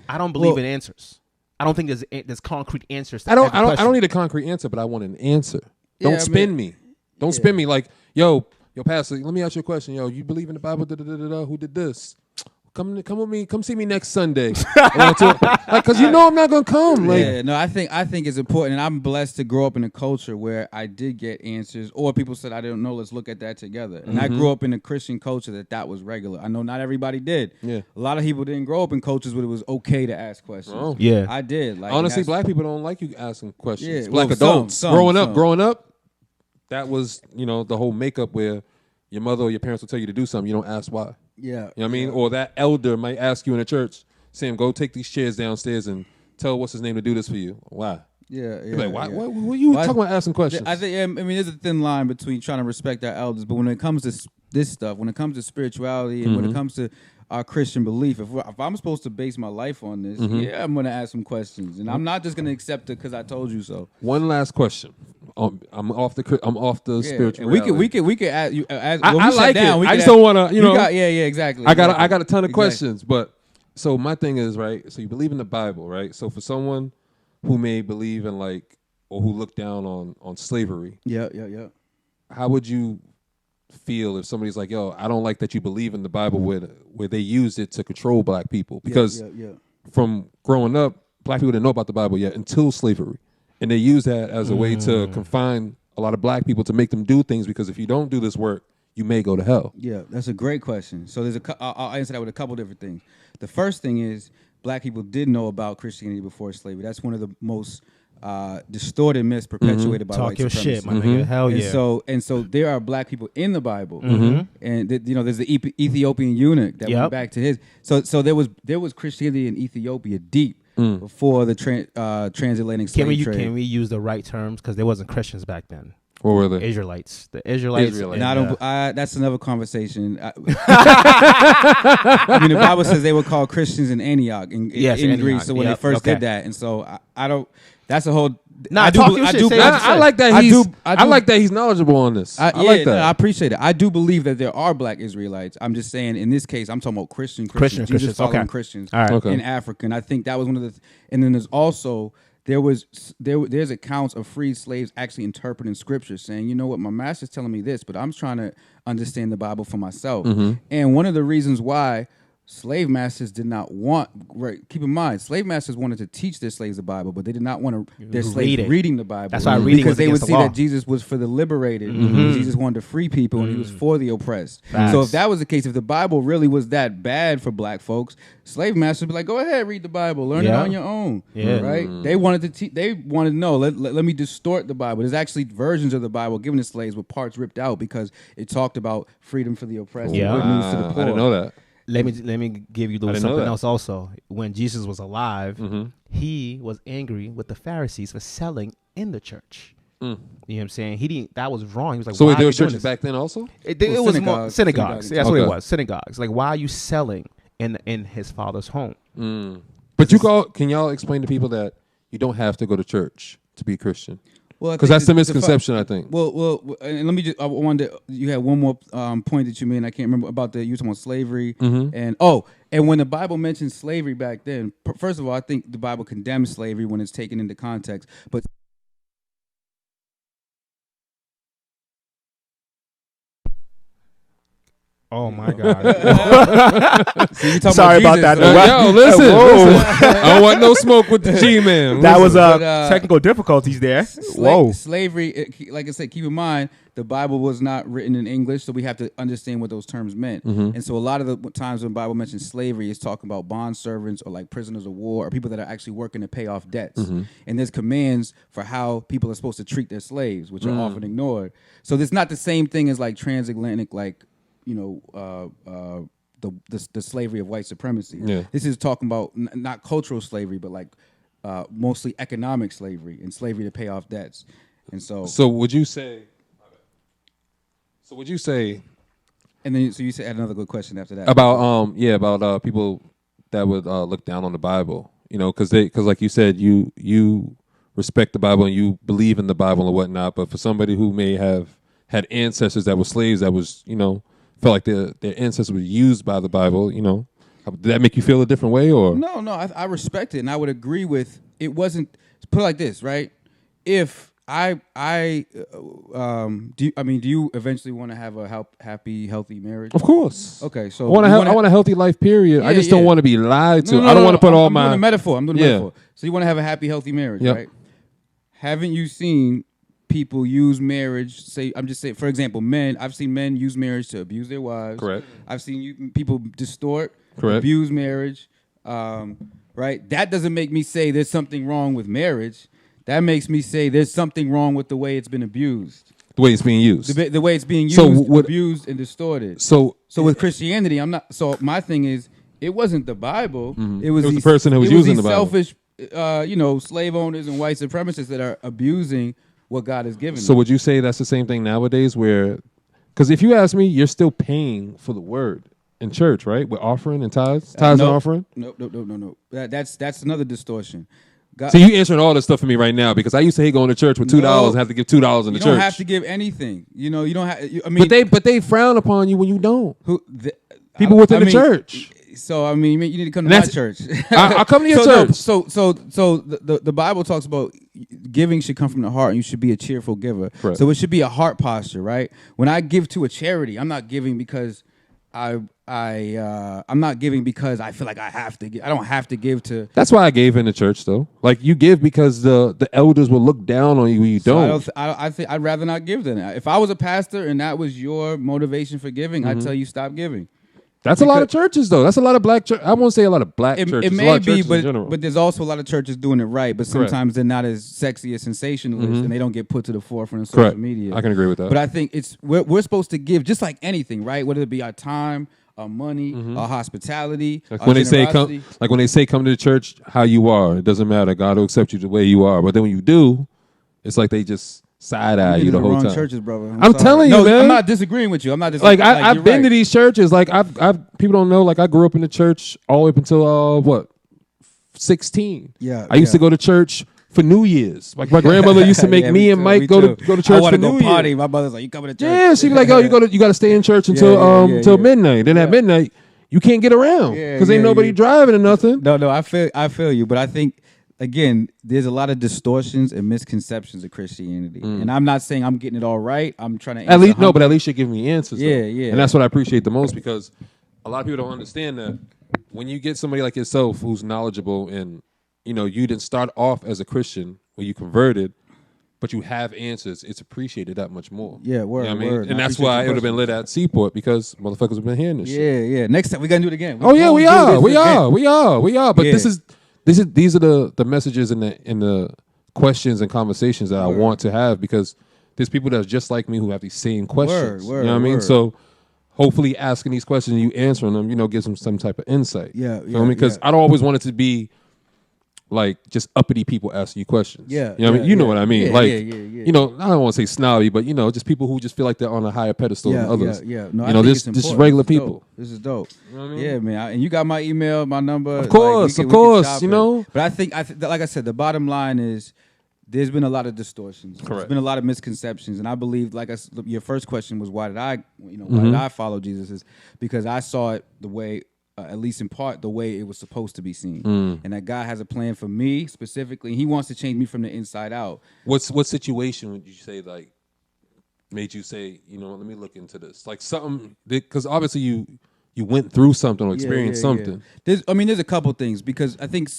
I don't believe in answers. I don't think there's concrete answers to every question. I don't need a concrete answer, but I want an answer. Don't spin me. Don't spin me like, yo, pastor, let me ask you a question. Yo, you believe in the Bible? Who did this? Come with me. Come see me next Sunday. Because you know I'm not gonna come. I think it's important, and I'm blessed to grow up in a culture where I did get answers, or people said I didn't know. Let's look at that together. And I grew up in a Christian culture that was regular. I know not everybody did. Yeah, a lot of people didn't grow up in cultures where it was okay to ask questions. Oh. Yeah, I did. Like, honestly, black people don't like you asking questions. Yeah, black adults growing up, that was the whole makeup where your mother or your parents will tell you to do something, you don't ask why. Yeah. You know what I mean? Or that elder might ask you in a church, Sam, go take these chairs downstairs and tell what's his name to do this for you. Why? Yeah. You're like, why? What are you talking about asking questions? I think, there's a thin line between trying to respect our elders, but when it comes to this stuff, when it comes to spirituality and when it comes to our Christian belief, if I'm supposed to base my life on this, I'm going to ask some questions. And I'm not just going to accept it because I told you so. One last question. I'm off the spiritual. We could ask you. I like it. I just don't want to. Exactly. I got a ton of questions, but so my thing is right. So you believe in the Bible, right? So for someone who may believe in or who look down on slavery, yeah. How would you feel if somebody's like, yo, I don't like that you believe in the Bible where they used it to control black people? Because from growing up, black people didn't know about the Bible yet until slavery. And they use that as a way to confine a lot of black people to make them do things, because if you don't do this work, you may go to hell. Yeah, that's a great question. So I'll answer that with a couple different things. The first thing is black people did know about Christianity before slavery. That's one of the most distorted myths perpetuated by white supremacists. Talk your shit, my nigga. Hell yeah. And so there are black people in the Bible, and there's the Ethiopian eunuch that went back to his. So there was Christianity in Ethiopia deep before the transatlantic slave trade. Can we use the right terms, because there wasn't Christians back then? What were they? Israelites. The Israelites. And that's another conversation. The Bible says they were called Christians in Antioch in Greece. So when they first did that, and so I don't. That's a whole. I like that. I like that he's knowledgeable on this. I like that. I appreciate it. I do believe that there are black Israelites. I'm just saying, in this case, I'm talking about Christians, Jesus following Christians in Africa. And I think that was one of the. And then there's also there's accounts of freed slaves actually interpreting scripture, saying, you know what, my master's telling me this, but I'm trying to understand the Bible for myself. And one of the reasons why slave masters did not want, keep in mind, slave masters wanted to teach their slaves the Bible, but they did not want their slaves reading the Bible. That's why reading, because they would see that Jesus was for the liberated. Jesus wanted to free people, and he was for the oppressed. Facts. So if that was the case, if the Bible really was that bad for black folks, slave masters would be like, go ahead, read the Bible, learn it on your own. Right? They wanted to they wanted to know, let me distort the Bible. There's actually versions of the Bible given to slaves with parts ripped out because it talked about freedom for the oppressed and good news to the poor. I didn't know that. Let me give you something else also. When Jesus was alive, he was angry with the Pharisees for selling in the church. You know what I'm saying? He didn't. That was wrong. He was like, so why there are were you doing churches this? back then also? It was more synagogues. That's what Okay. it was. Synagogues. Like, why are you selling in his father's home? But can y'all explain to people that you don't have to go to church to be Christian? Well, Because that's the misconception, I think. Well, and let me just. I wanted. You had one more point that you made. And I can't remember about you were talking about slavery, and when the Bible mentions slavery back then, first of all, I think the Bible condemns slavery when it's taken into context, but. Oh my God! Sorry about that. Yo, listen. I don't want no smoke with the G-man. That was technical difficulties there. Slavery, like I said, keep in mind the Bible was not written in English, so we have to understand what those terms meant. And so a lot of the times when the Bible mentions slavery, it's talking about bond servants or like prisoners of war or people that are actually working to pay off debts. And there's commands for how people are supposed to treat their slaves, which are often ignored. So it's not the same thing as like transatlantic, like the slavery of white supremacy. Yeah. This is talking about not cultural slavery, but like mostly economic slavery and slavery to pay off debts. And so would you say? And then you said had another good question after that about people that would look down on the Bible, because like you said, you respect the Bible and you believe in the Bible and whatnot, but for somebody who may have had ancestors that were slaves that was felt like their ancestors were used by the Bible, did that make you feel a different way or? No, I respect it and I would agree with it. Wasn't put it like this, right? If do you eventually want to have a happy, healthy marriage? Of course. Okay, so I want a healthy life. Period. I just don't want to be lied to. I don't want to put all my. I'm doing a metaphor. So you want to have a happy, healthy marriage, right? Haven't you seen people use marriage? I'm just saying. For example, men. I've seen men use marriage to abuse their wives. Correct. I've seen people distort, correct, abuse marriage. Right. That doesn't make me say there's something wrong with marriage. That makes me say there's something wrong with the way it's been abused. The way it's being used. The way it's being used, abused, and distorted. So with Christianity, I'm not. So my thing is, it wasn't the Bible. It was the person who was using the Bible. Selfish, slave owners and white supremacists that are abusing what God has given. So them. Would you say that's the same thing nowadays? Because if you ask me, you're still paying for the word in church, right? With offering and tithes and offering. No. That's another distortion. God, so you answering all this stuff for me right now because I used to hate going to church with $2 and have to give $2 in the church. You don't have to give anything. You don't have. But they frown upon you when you don't. People within the church. So you need to come to my church. I'll come to your church. So the Bible talks about giving should come from the heart, and you should be a cheerful giver. Correct. So it should be a heart posture, right? When I give to a charity, I'm not giving because I'm not giving because I feel like I have to give. I don't have to give to. That's why I gave in the church, though. Like you give because the elders will look down on you when you don't. I think I'd rather not give than that. If I was a pastor and that was your motivation for giving, I'd tell you stop giving. That's a lot of churches, though. That's a lot of black churches. I won't say a lot of black churches. It may be, but there's also a lot of churches doing it right. But sometimes they're not as sexy as sensationalists, and they don't get put to the forefront of social media. I can agree with that. But I think we're supposed to give just like anything, right? Whether it be our time, our money, our hospitality, like when they say come to the church how you are, it doesn't matter. God will accept you the way you are. But then when you do, it's like they just side eye you the whole time. Churches, brother. I'm telling you, man. I'm not disagreeing with you. I'm not like I've been to these churches. Like I've people don't know. Like I grew up in the church all the way up until 16. Yeah, I used to go to church for New Year's. Like my grandmother used to make me and Mike go to church for New Year's. Party. My mother's like, you coming to church? Yeah, she'd be like, oh, you got to stay in church until midnight. Then at midnight you can't get around because ain't nobody driving or nothing. No, I feel you, but I think. Again, there's a lot of distortions and misconceptions of Christianity, and I'm not saying I'm getting it all right. I'm trying to at least you're giving me answers. Yeah, and that's what I appreciate the most because a lot of people don't understand that when you get somebody like yourself who's knowledgeable and you didn't start off as a Christian when you converted, but you have answers, it's appreciated that much more. Yeah, word. And that's why it would have been lit at Seaport because motherfuckers have been hearing this shit. Yeah. Next time we gotta do it again. We are. But these are the messages and the questions and conversations that I want to have because there's people that's just like me who have these same questions. You know what I mean? So hopefully asking these questions and you answering them, gives them some type of insight. Yeah. Because I don't always want it to be like just uppity people asking you questions. Yeah, you know what I mean. You know what I mean. Yeah, like, yeah. you know, I don't want to say snobby, but you know, just people who just feel like they're on a higher pedestal than others. Yeah. No, you know, this is regular people. This is dope. You know what I mean? Yeah, man. And you got my email, my number. Of course, like, of course. You know, but I think, like I said, the bottom line is there's been a lot of distortions. Correct. There's been a lot of misconceptions, and I believe, your first question was why did I follow Jesus? Is because I saw it the way. At least in part, the way it was supposed to be seen, and that God has a plan for me specifically. He wants to change me from the inside out. What situation would you say like made you say, you know, let me look into this? Like something because obviously you went through something or experienced something. Yeah. There's a couple things because I think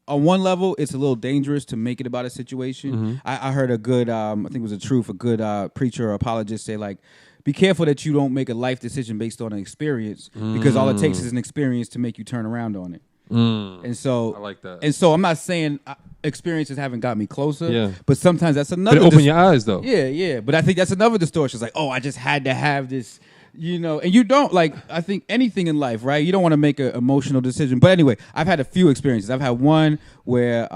on one level it's a little dangerous to make it about a situation. I heard a good, I think it was a good preacher or apologist say like, be careful that you don't make a life decision based on an experience because all it takes is an experience to make you turn around on it. And so I like that. And so I'm not saying experiences haven't got me closer, but sometimes that's another. But open your eyes though. Yeah. But I think that's another distortion. It's like, oh, I just had to have this, you know, and you don't like. I think anything in life, right? You don't want to make an emotional decision. But anyway, I've had a few experiences. I've had one where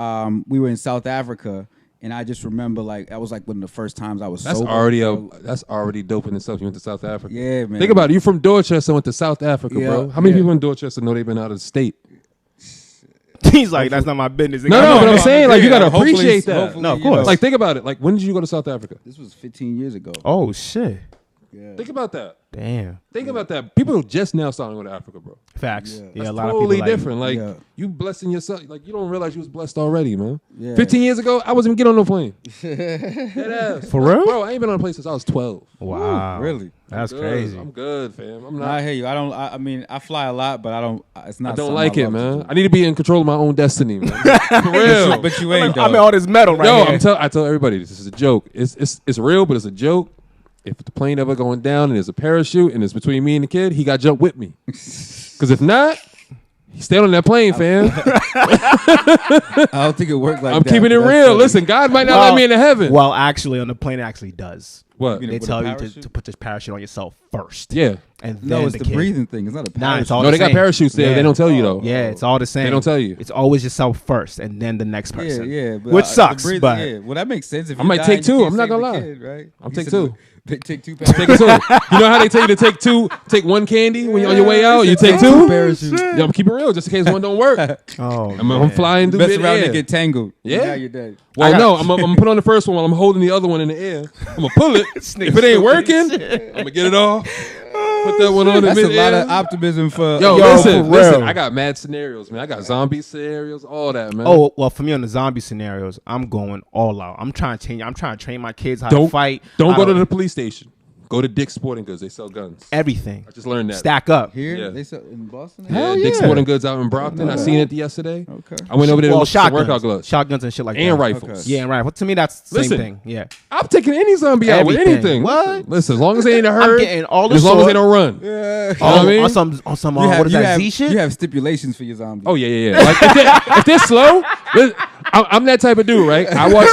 we were in South Africa. And I just remember, like, that was like one of the first times I was sober. That's already dope in itself. You went to South Africa. Yeah, man. Think about it. You from Dorchester, went to South Africa, bro. How many people in Dorchester know they've been out of the state? He's like, that's not my business. No, but I'm saying, like, you got to appreciate that. No, of course. Like, think about it. Like, when did you go to South Africa? This was 15 years ago. Oh, shit. Yeah. Think about that. Damn. Think about that. People just now starting to go to Africa, bro. Facts. Yeah, That's a lot totally of people different. Like, you blessing yourself. Like, you don't realize you was blessed already, man. Yeah. 15 years ago, I wasn't even getting on no plane. Dead ass. For real? Bro, I ain't been on a plane since I was 12. Wow. Ooh, really? That's crazy. I'm good, fam. I'm not. I hear you. I mean, I fly a lot, but I don't. It's not. I don't something like I it, love to man. do. I need to be in control of my own destiny, man. For real. But you ain't. I mean, all this metal right Yo, here. I tell everybody this is a joke. It's real, but it's a joke. If the plane ever going down and there's a parachute and it's between me and the kid, he got to jump with me. Because if not, he stayed on that plane, fam. I don't think it worked like I'm that. keeping it real. Funny. Listen, God might not let me into heaven. Well, actually, on the plane, it actually does. What? They With a tell you parachute? to put this parachute on yourself first. Yeah. And then No, it's the kid. breathing thing. It's not a Nah, parachute. it's all No, the they got same. parachutes there. Yeah. They don't tell you, though. Yeah, it's all the same. They don't tell you. It's always yourself first, and then the next person. Yeah. But, Which sucks, the breathing, but yeah. Well, that makes sense. If I you might die, take you two. can't I'm not save gonna the lie. kid, right? I'll You take said two. They take two Take it too. You know how they tell you to take two, take one candy when you're on your way out? You take two? parachutes. Yeah, I'm keep it real just in case one don't work. Oh, I'm flying through Mess mid around air. and get tangled. Yeah. Now you're dead. Well, no, I'm gonna put on the first one while I'm holding the other one in the air. I'm gonna pull it. If it ain't working, I'm gonna get it off. Put that one on in That's a mid-air. lot of optimism for. Yo, for listen. real. I got mad scenarios, man. I got zombie scenarios, all that, man. Oh well, for me on the zombie scenarios, I'm going all out. I'm trying to change. I'm trying to train my kids how to fight. Don't how go to the police station. Go to Dick's Sporting Goods. They sell guns. everything. I just learned that. Stack up. Here, Yeah. they sell in Boston. Yeah, Hell Dick's yeah. Sporting Goods out in Brockton. I seen it yesterday. Okay. I went over there to Well, look for some shotguns, workout gloves shotguns and shit like that. and rifles. Yeah, and rifles. To me, that's the Listen. same thing. Yeah. I'm taking any zombie out with Everything. anything. What? Listen, as long as they ain't a herd, getting all the as long as they sword. don't run. Yeah. You know what I mean? On some what is that Z shit? You have stipulations for your zombies. Oh yeah. Like if they're slow, I'm that type of dude, right? I watch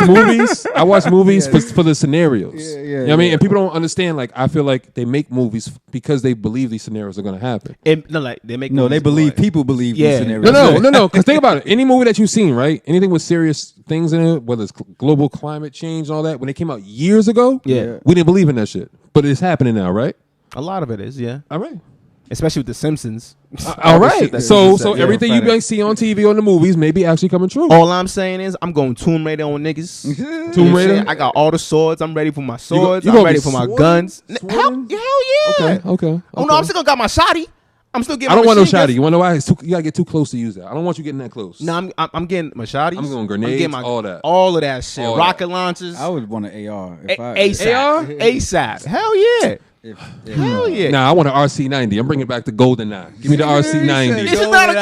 movies for the scenarios. Yeah, You know what I mean? And people don't understand. Like I feel like they make movies because they believe these scenarios are gonna happen. They movies, believe but- people believe Yeah. these scenarios. No. Because think about it. Any movie that you've seen, right? Anything with serious things in it, whether it's global climate change and all that, when they came out years ago, Yeah. we didn't believe in that shit. But it's happening now, right? A lot of it is, yeah. All right. Especially with the Simpsons. All right. that So is said, yeah, everything you guys see on TV or in the movies may be actually coming true. All I'm saying is I'm going Tomb Raider on niggas. Tomb You know what I'm Raider? saying? I got all the swords. I'm ready for my swords. you I'm gonna ready be for my swording? guns. Swording? Hell yeah. Okay. Oh no, I'm still gonna got my shotty. I'm still getting. I don't my want no machine shotty. guns. You want to know why? You gotta get too close to use that. I don't want you getting that close. No, I'm getting my shotties. I'm going grenades, all that. All of that shit. All that. Rocket launchers. I would want an AR. ASAP. AR? ASAP. Hell yeah. Hell yeah. Nah, I want an RC90. I'm bringing back the GoldenEye. Give me the RC90. This is not a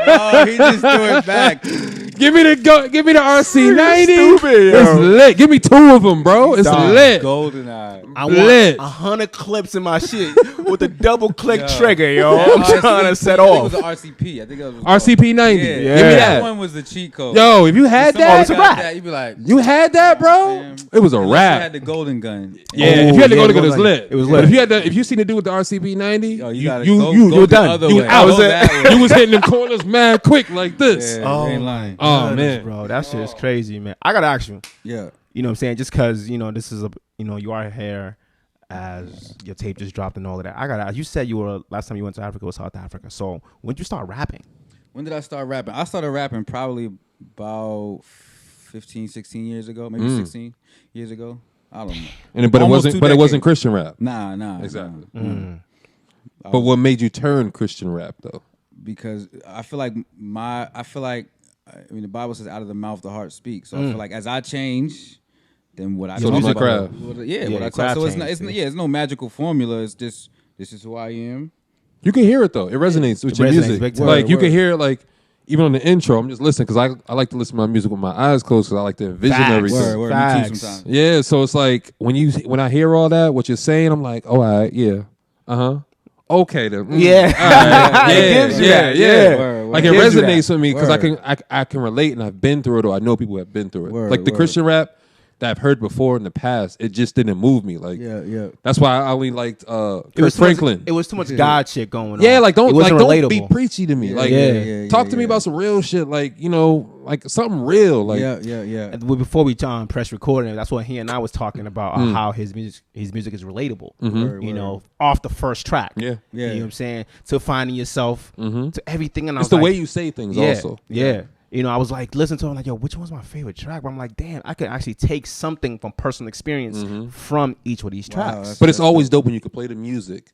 Oh, he just threw it back. Give me the RC90. Stupid, It's yo. lit. Give me two of them, bro. It's Dog. lit. GoldenEye. I want Lit. 100 clips in my shit. with the double click Yo. trigger, yo. That I'm trying to set I think off. it was an RCP. I think it was RCP 90. Yeah. Give me Yeah. that. one was the cheat code. Yo, if you had Somebody that, a got wrap. that, you'd be like, you had that, bro. Damn. It was a unless you wrap. had the golden gun. Yeah, Oh, if you had to yeah, go to it get was it like- lit. it was But lit. if you seen the dude with the RCP 90, Yo, you gotta you go the the done. other You way. out. Go that way. You was hitting them corners mad quick like this. Yeah, Oh, you ain't lying. Oh, goodness, man. bro, that shit is crazy, man. I gotta ask you. Yeah. You know what I'm saying? Just because, this is you are here as your tape just dropped and all of that. I gotta ask, you said last time you went to Africa was South Africa. So when did you start rapping? When did I start rapping? I started rapping probably about 15, 16 years ago, maybe 16 years ago. I don't know. But Almost it 2 decades. wasn't Christian rap. Nah. Exactly. nah. But what made you turn Christian rap though? Because I feel like the Bible says out of the mouth the heart speaks. So I feel like as I change, then what I So talk does your about, craft. what I your talk. craft So changes, it's no magical formula. It's just this is who I am. You can hear it though. It resonates with It your resonates music. big time. Like you Word. can hear it like even on the intro. I'm just listening because I like to listen to my music with my eyes closed because I like to envision Facts. everything. Word, me Facts. too sometimes. Yeah, so it's like when I hear all that, what you're saying, I'm like, oh, all right, yeah, okay then, Yeah. all right. It gives you that, yeah. yeah. Word, Like word. it It gives you resonates with me because Word. I can relate and I've been through it or I know people who have been through it. Word, like the word. Christian rap that I've heard before in the past, it just didn't move me. Like Yeah. that's why I only liked It Kirk was too much- Franklin. It was too much God shit going on. Yeah, like it wasn't don't relatable. be preachy to me. Like Yeah. talk to me about some real shit. Like like something real. Like Yeah. And before we press recording, that's what he and I was talking about how his music is relatable. Word. Off the first track. Yeah. Yeah. You know what I'm saying? To finding yourself, to everything. And I it's was the like, way you say things yeah, also. Yeah. I was like, listen to him, like, yo, which one's my favorite track? But I'm like, damn, I could actually take something from personal experience from each of these Wow, tracks. But it's always dope when you can play the music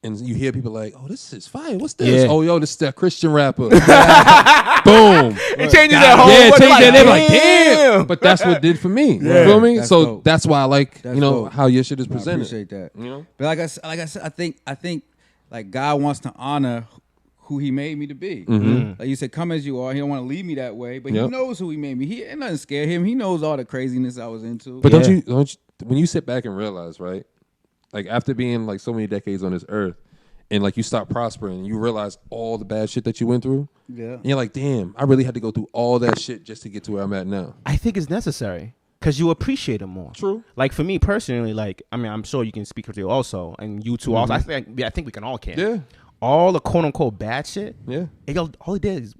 and you hear people like, oh, this is fire. What's this? Yeah. Oh, yo, this is that Christian rapper. Boom. It changes that whole Yeah, world. change that. They're like, damn. damn. But that's what it did for me. You Yeah. feel me? That's So dope. that's why I like, That's dope. how your shit is I presented. appreciate that. You know? But like I said, I think like God wants to honor who He made me to be. Like you said, come as you are. He don't want to leave me that way, but Yep. He knows who He made me. He ain't nothing scare Him. He knows all the craziness I was into. But Yeah. don't you, when you sit back and realize, right? Like after being like so many decades on this earth and like you stop prospering and you realize all the bad shit that you went through. Yeah. And you're like, damn, I really had to go through all that shit just to get to where I'm at now. I think it's necessary because you appreciate it more. True. Like for me personally, I'm sure you can speak for you also, and you too also. I think we can all can. Yeah. All the quote unquote bad shit. Yeah. All he did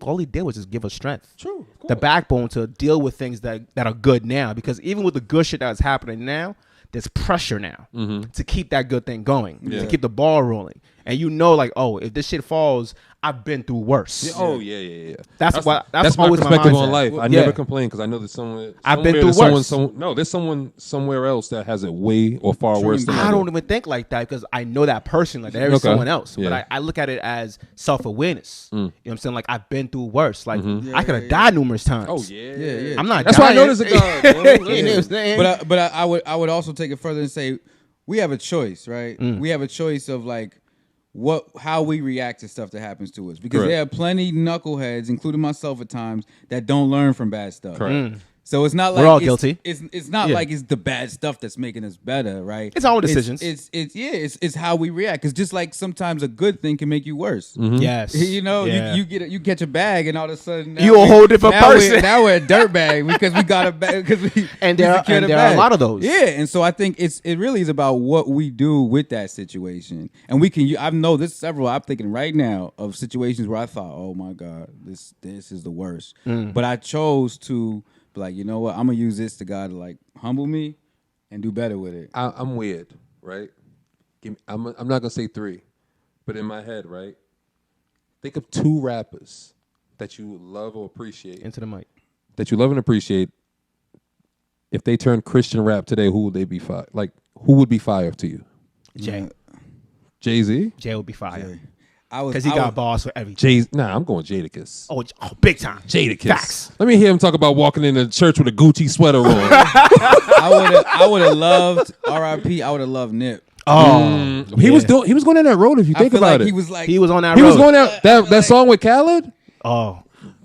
was just give us strength. True. Of The course. backbone to deal with things that are good now. Because even with the good shit that's happening now, there's pressure now to keep that good thing going, Yeah. to keep the ball rolling. And like, oh, if this shit falls, I've been through worse. Yeah, oh yeah. That's my always my perspective on mindset. life. I Yeah. never complain because I know there's someone. I've been through there's worse. there's someone somewhere else that has it way or far worse than I don't do. even think like that because I know that person. Like there is Okay. someone else, Yeah. but I look at it as self-awareness. You know what I'm saying? Like I've been through worse. Like Yeah, I could have yeah, died numerous times. Oh yeah. Yeah. I'm not. That's why I dying. know there's a God. Bro. You know what I'm saying? But I would also take it further and say we have a choice, right? We have a choice of like how we react to stuff that happens to us because Correct. there are plenty knuckleheads, including myself at times, that don't learn from bad stuff. Correct. So it's not like We're all it's- guilty. It's not Yeah. like it's the bad stuff that's making us better, right? It's our own decisions. It's how we react. Because just like sometimes a good thing can make you worse. Yes. You know, Yeah. you catch a bag and all of a sudden You a whole different person. Now we're a dirt bag because we got a bag because we And there are a bag. lot of those. Yeah, and so I think it really is about what we do with that situation, and we can. I know there's several. I'm thinking right now of situations where I thought, oh my God, this is the worst, but I chose to be like, you know what, I'm gonna use this to God to like humble me and do better with it. I'm weird, right? I'm not gonna say 3, but in my head, right? Think of 2 rappers that you love or appreciate. Into the mic. That you love and appreciate. If they turn Christian rap today, who would they be fire? Like who would be fire to you? Jay. Jay-Z? Jay would be fire Because because he got balls for everything. Nah, I'm going Jadakiss. Oh, big time. Jadakiss. Facts. Let me hear him talk about walking into church with a Gucci sweater on. I would have loved R.I.P. I would have loved Nip. Oh, He was going down that road if you I think feel about like it. he was like he was on that He road. was going out that song with Khaled? Oh,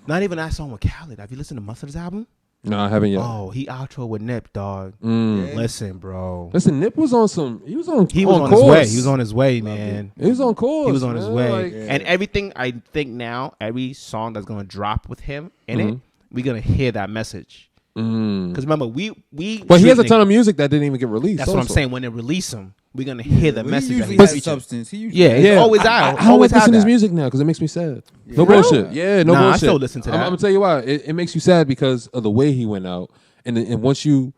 not even that song with Khaled. Have you listened to Mustard's album? No, I haven't yet. Oh, he outro with Nip, dog. Mm. Listen, bro. Listen, Nip was on some. He was on He course. his way. He was on his way, man. He was on course. He was on his way. Like, And everything, I think now, every song that's going to drop with him in it, we're going to hear that message. Because remember, we. But he has a ton of music that didn't even get released. That's what I'm saying. When they release him, we're going to hear the message. He that usually he's has substance. It's always out. I don't like listening to his music now because it makes me sad. Yeah. No bullshit. Yeah, no bullshit. I still listen to that. I'm going to tell you why. It makes you sad because of the way he went out. And once you,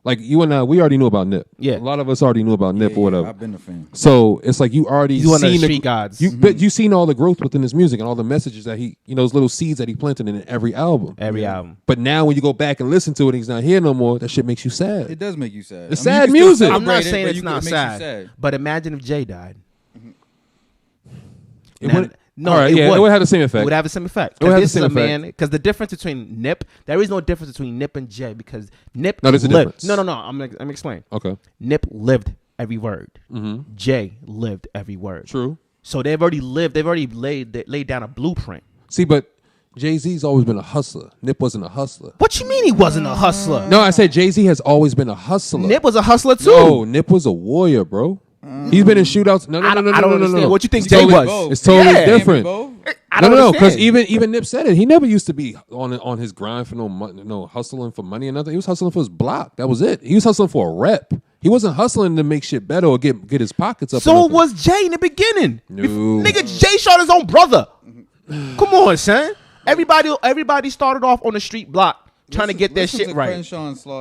like you and I, we already knew about Nip. Yeah. A lot of us already knew about Nip or whatever. I've been a fan. So it's like you already He's one of the seen street gods. But you seen all the growth within his music and all the messages that he, those little seeds that he planted in every album. Every album. But now when you go back and listen to it, and he's not here no more. That shit makes you sad. It does make you sad. It's sad music. I'm not saying it, it's not sad. But imagine if Jay died. It would have the same effect. It would have the same effect. It would have the same effect. Because the difference between Nip, there is no difference between Nip and Jay because Nip there's a difference. No. I'm gonna explain. Okay. Nip lived every word. Jay lived every word. True. So they've already lived. They've already laid down a blueprint. See, but Jay-Z's always been a hustler. Nip wasn't a hustler. What you mean he wasn't a hustler? No, I said Jay-Z has always been a hustler. Nip was a hustler too. No, Nip was a warrior, bro. He's been in shootouts. No. I don't understand. What you think It's Jay totally, was? It's totally different. I don't No, because understand. even Nip said it. He never used to be on his grind for no hustling for money or nothing. He was hustling for his block. That was it. He was hustling for a rep. He wasn't hustling to make shit better or get his pockets up. So was Jay in the beginning. No. Nigga, Jay shot his own brother. Come on, son. Everybody started off on the street block trying to get their shit right.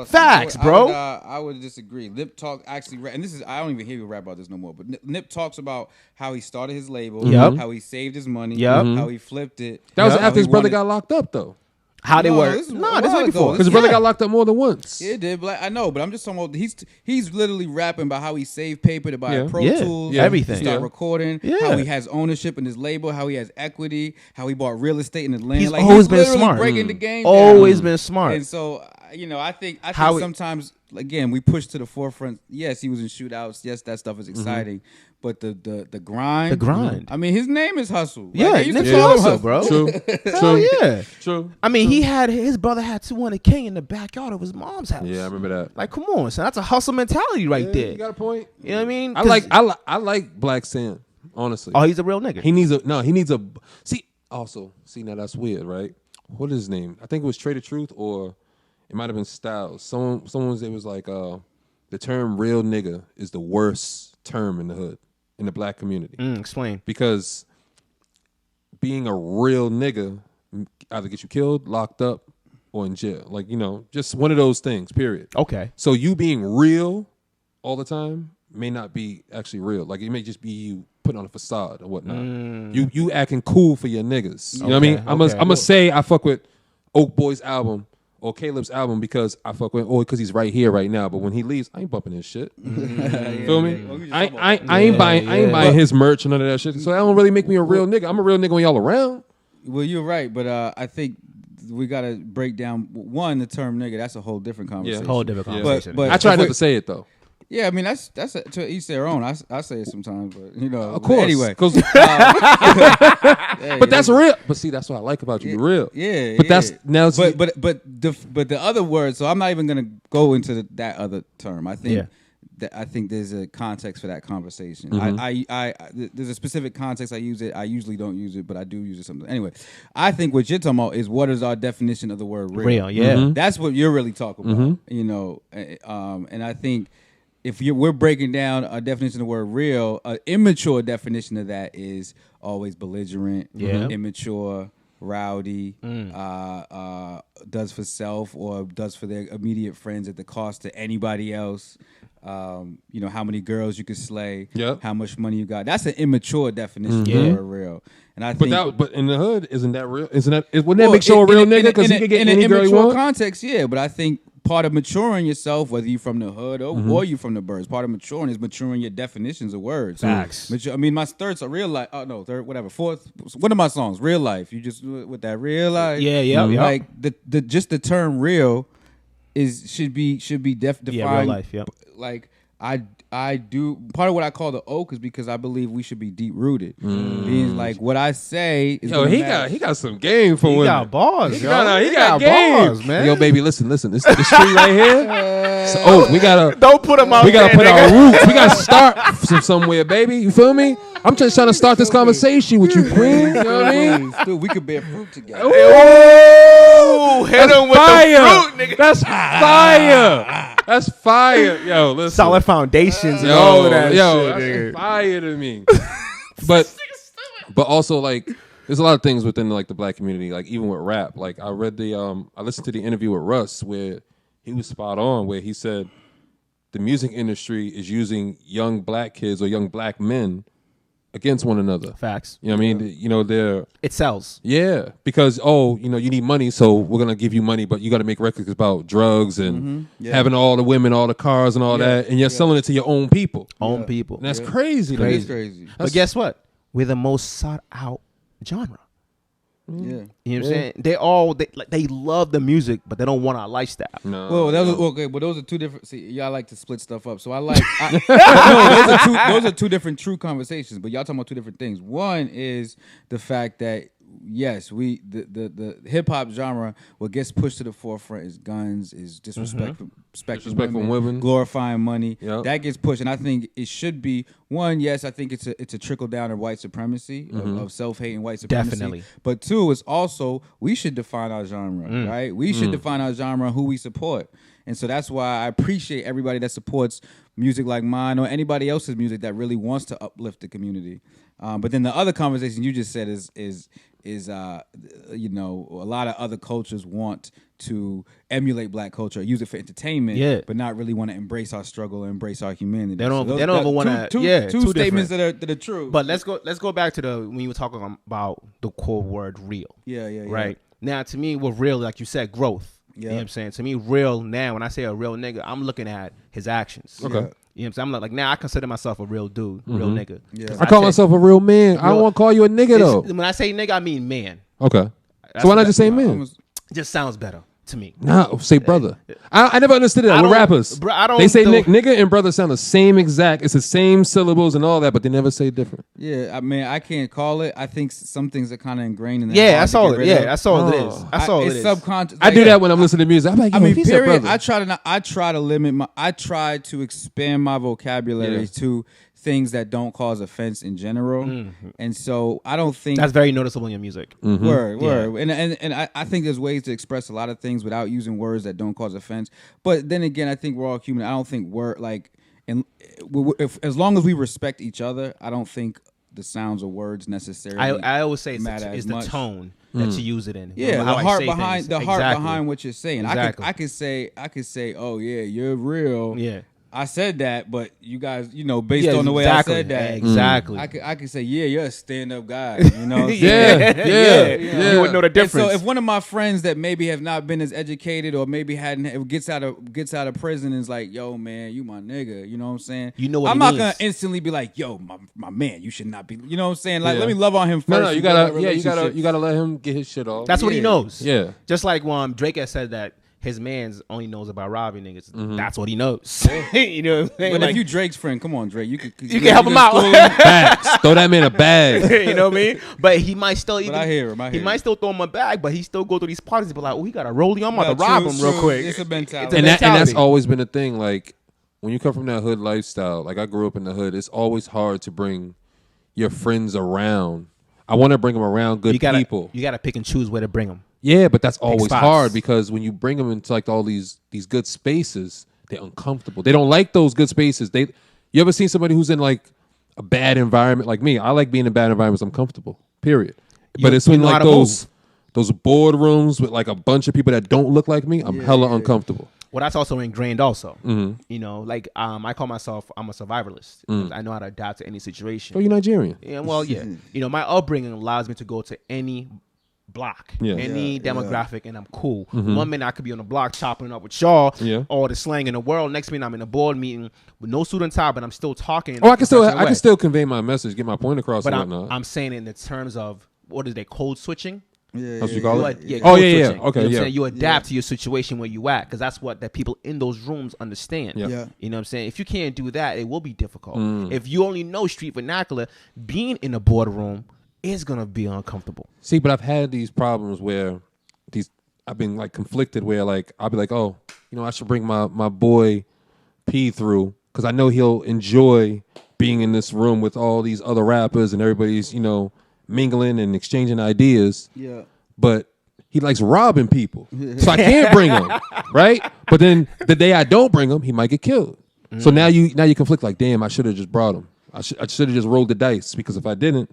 Facts, bro. I would disagree. Nip talk actually, and this is I don't even hear you rap about this no more. But Nip talks about how he started his label, how he saved his money, how he flipped it. That was after his brother got locked up, though. How they were. This This way before. Because his brother got locked up more than once. Yeah, it did. I know, but I'm just talking about he's literally rapping about how he saved paper to buy Pro Tools, everything, to start recording, how he has ownership in his label, how he has equity, how he bought real estate in Atlanta. He's always been literally smart. breaking the game. Always been smart. And so I think sometimes again we push to the forefront. Yes, he was in shootouts. Yes, that stuff is exciting. But the grind. The grind. I mean, his name is Hustle. Yeah, like, Nip's Hustle, bro. True. Hell yeah. True. I mean, his brother had 200K in the backyard of his mom's house. Yeah, I remember that. Like, come on, son. That's a hustle mentality right there. You got a point. You know what I mean? I like Black Sam, honestly. Oh, he's a real nigga. He needs a now that's weird, right? What is his name? I think it was Trader Truth or it might have been Styles. Someone's it was like the term real nigga is the worst term in the hood, in the black community. Explain. Because being a real nigga either gets you killed, locked up, or in jail. Like, just one of those things, period. Okay. So you being real all the time may not be actually real. Like, it may just be you putting on a facade or whatnot. You acting cool for your niggas. You know what I mean? I'm gonna say I fuck with Oakboy's album or Caleb's album because I fuck with because he's right here right now. But when he leaves, I ain't bumping his shit. Feel me? I ain't buying his merch and none of that shit. So that don't really make me a real nigga. I'm a real nigga when y'all around. Well, you're right, but I think we gotta break down the term nigga. That's a whole different conversation. Whole different conversation. But I try not to say it though. Yeah, I mean that's to each their own. I say it sometimes, but of course. Anyway, but that's real. But see, that's what I like about you. You're real. Yeah. But that's now. But the other word. So I'm not even gonna go into that other term. I think. I think there's a context for that conversation. There's a specific context I use it. I usually don't use it, but I do use it sometimes. Anyway, I think what you're talking about is what is our definition of the word real. That's what you're really talking about. And I think if we're breaking down a definition of the word real, an immature definition of that is always belligerent, immature, rowdy, does for self or does for their immediate friends at the cost to anybody else. How many girls you could slay, how much money you got. That's an immature definition of the word real. And I think, but in the hood, isn't that real? Wouldn't that make sure a real nigga because he could get any girl he want? Context, yeah. But I think part of maturing yourself, whether you're from the hood or you from the burbs, part of maturing is maturing your definitions of words. Facts. I mean, my thirds are real life. Oh no, third, whatever. Fourth, one of my songs, real life. You just with that real life. Yeah. Like the term real should be defined. Yeah, real life. Yep. Like I do part of what I call the oak is because I believe we should be deep rooted. Being like what I say is he got some game for women. He got bars, he got game, bars, man. Yo, baby, listen. This street right here. So, we gotta don't put him out. We gotta put our roots. We gotta start from somewhere, baby. You feel me? I'm just trying to start this conversation with you, queen. You know what I mean? Dude, we could bear fruit together. Ooh, hit him with fire. the fruit, nigga. That's fire. That's fire. Yo, listen. Solid foundations and all of that shit, that's nigga. fire to me. But also like there's a lot of things within like the black community, like even with rap. Like I listened to the interview with Russ where he was spot on, where he said the music industry is using young black kids or young black men against one another. Facts. You know what I mean? You know, it sells. Yeah, because you need money, so we're gonna give you money, but you got to make records about drugs and having all the women, all the cars, and all that, and you're selling it to your own people. Own people. And that's crazy. It is crazy. But guess what? We're the most sought out genre. Yeah, you know what I'm saying? They love the music, but they don't want our lifestyle. No, well, those are two different. See, y'all like to split stuff up, so I like. Those are two different true conversations, but y'all talking about two different things. One is the fact that yes, the hip hop genre, what gets pushed to the forefront is guns, is disrespectful women, glorifying money. Yep. That gets pushed, and I think it should be one. Yes, I think it's a trickle down of white supremacy, of self hate and white supremacy. Definitely. But two is also we should define our genre, right? We should define our genre, who we support. And so that's why I appreciate everybody that supports music like mine or anybody else's music that really wants to uplift the community. But then the other conversation you just said is a lot of other cultures want to emulate black culture, use it for entertainment, but not really want to embrace our struggle and embrace our humanity. They don't ever want to. Two statements that are true. But let's go back to when you were talking about the core word real. Right now, to me, with real, like you said, growth. You know what I'm saying? To me, real now, when I say a real nigga, I'm looking at his actions. Okay. You know what I'm saying? I'm like now I consider myself a real dude, real nigga. Yeah. I call myself a real man. I don't want to call you a nigga though. When I say nigga, I mean man. Okay. So why not just say man? It just sounds better to me. Nah, say brother. I never understood that with rappers. They say nigga and brother sound the same exact. It's the same syllables and all that, but they never say different. Yeah, I mean, I can't call it. I think some things are kind of ingrained in that. Yeah, that's all it is. That's all it is. That's all it is. It's subconscious. I do that when I'm listening to music. I'm like, period. I try to limit I try to expand my vocabulary to things that don't cause offense in general, and so I don't think that's very noticeable in your music. Word, and I think there's ways to express a lot of things without using words that don't cause offense. But then again, I think we're all human. I don't think as long as we respect each other, I don't think the sounds of words necessarily. I always say it's the tone that you use it in. Yeah, the heart behind what you're saying. Exactly. I could say, oh yeah, you're real. Yeah. I said that, but you guys, based on the way I said that, exactly. I could say, yeah, you're a stand-up guy. You know, yeah. You wouldn't know the difference. And so, if one of my friends that maybe have not been as educated or maybe gets out of prison and is like, yo, man, you my nigga, you know what I'm saying? You know what I'm not gonna instantly be like, yo, my man, you should not be. You know what I'm saying? Like, let me love on him first. No, you gotta let him get his shit off. That's what he knows. Yeah, just like Drake has said that. His man's only knows about robbing niggas. That's what he knows. You know what I'm saying? But if you Drake's friend, come on, Drake. You can help him out. Bags. Throw that man a bag. You know what I mean? But he might still I hear him. He might still throw him a bag, but he still go through these parties and be like, oh, he got a rollie. I'm about to rob him real quick. It's a mentality. And that's always been a thing. Like, when you come from that hood lifestyle, like I grew up in the hood, it's always hard to bring your friends around. I want to bring them around good people. You got to pick and choose where to bring them. Yeah, but that's always hard because when you bring them into like all these good spaces, they're uncomfortable. They don't like those good spaces. You ever seen somebody who's in like a bad environment like me? I like being in bad environments. I'm comfortable. Period. But it's when like those boardrooms with like a bunch of people that don't look like me, I'm hella uncomfortable. Well, that's also ingrained also. You know, like I call myself, I'm a survivalist. I know how to adapt to any situation. So you're Nigerian. Yeah, well, yeah. You know, my upbringing allows me to go to any block, any demographic, and I'm cool. 1 minute I could be on the block chopping up with Shaw, all the slang in the world. Next minute I'm in a board meeting with no suit and tie, but I'm still talking. I can still convey my message, get my point across, but and whatnot. I'm saying in the terms of what is they code switching. That's what you call it? Yeah, oh, code yeah. switching. Okay, you know what I'm yeah. saying? You adapt to your situation where you at, because that's what the people in those rooms understand. Yeah. You know what I'm saying? If you can't do that, it will be difficult. If you only know street vernacular, being in a boardroom is going to be uncomfortable. See, but I've had these problems where I've been like conflicted where like I'll be like, oh, you know, I should bring my boy P through because I know he'll enjoy being in this room with all these other rappers and everybody's, you know, mingling and exchanging ideas. Yeah. But he likes robbing people. So I can't bring him, right? But then the day I don't bring him, he might get killed. So now you conflict like, damn, I should have just brought him. I should have just rolled the dice because if I didn't,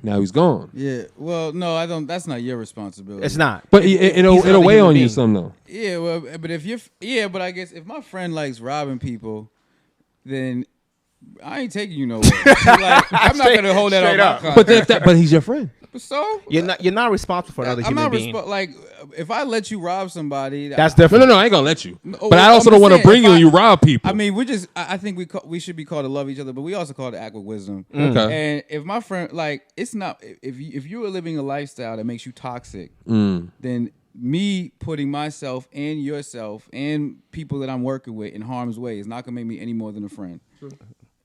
now he's gone. Yeah. Well, no, I don't. That's not your responsibility. It's not. But it'll weigh on you some though. Yeah. Well, but but I guess if my friend likes robbing people, then I ain't taking you nowhere. Like, I'm not gonna hold that on my contract. But he's your friend. So You're not responsible for another human being. Like, if I let you rob somebody, That's different. No, I ain't gonna let you. No, but I also don't want to bring you and you rob people. I mean, I think we should be called to love each other, but we also call it to act with wisdom. Okay. And if my friend, like, it's not if you are living a lifestyle that makes you toxic, then me putting myself and yourself and people that I'm working with in harm's way is not gonna make me any more than a friend.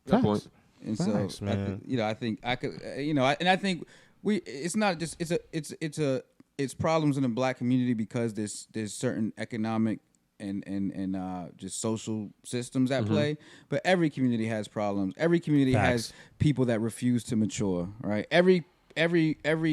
Good point. And Facts, so, man. I think I could, I think it's not just it's problems in the black community because there's certain economic and just social systems at play. But every community has problems. Every community has people that refuse to mature. Right. Every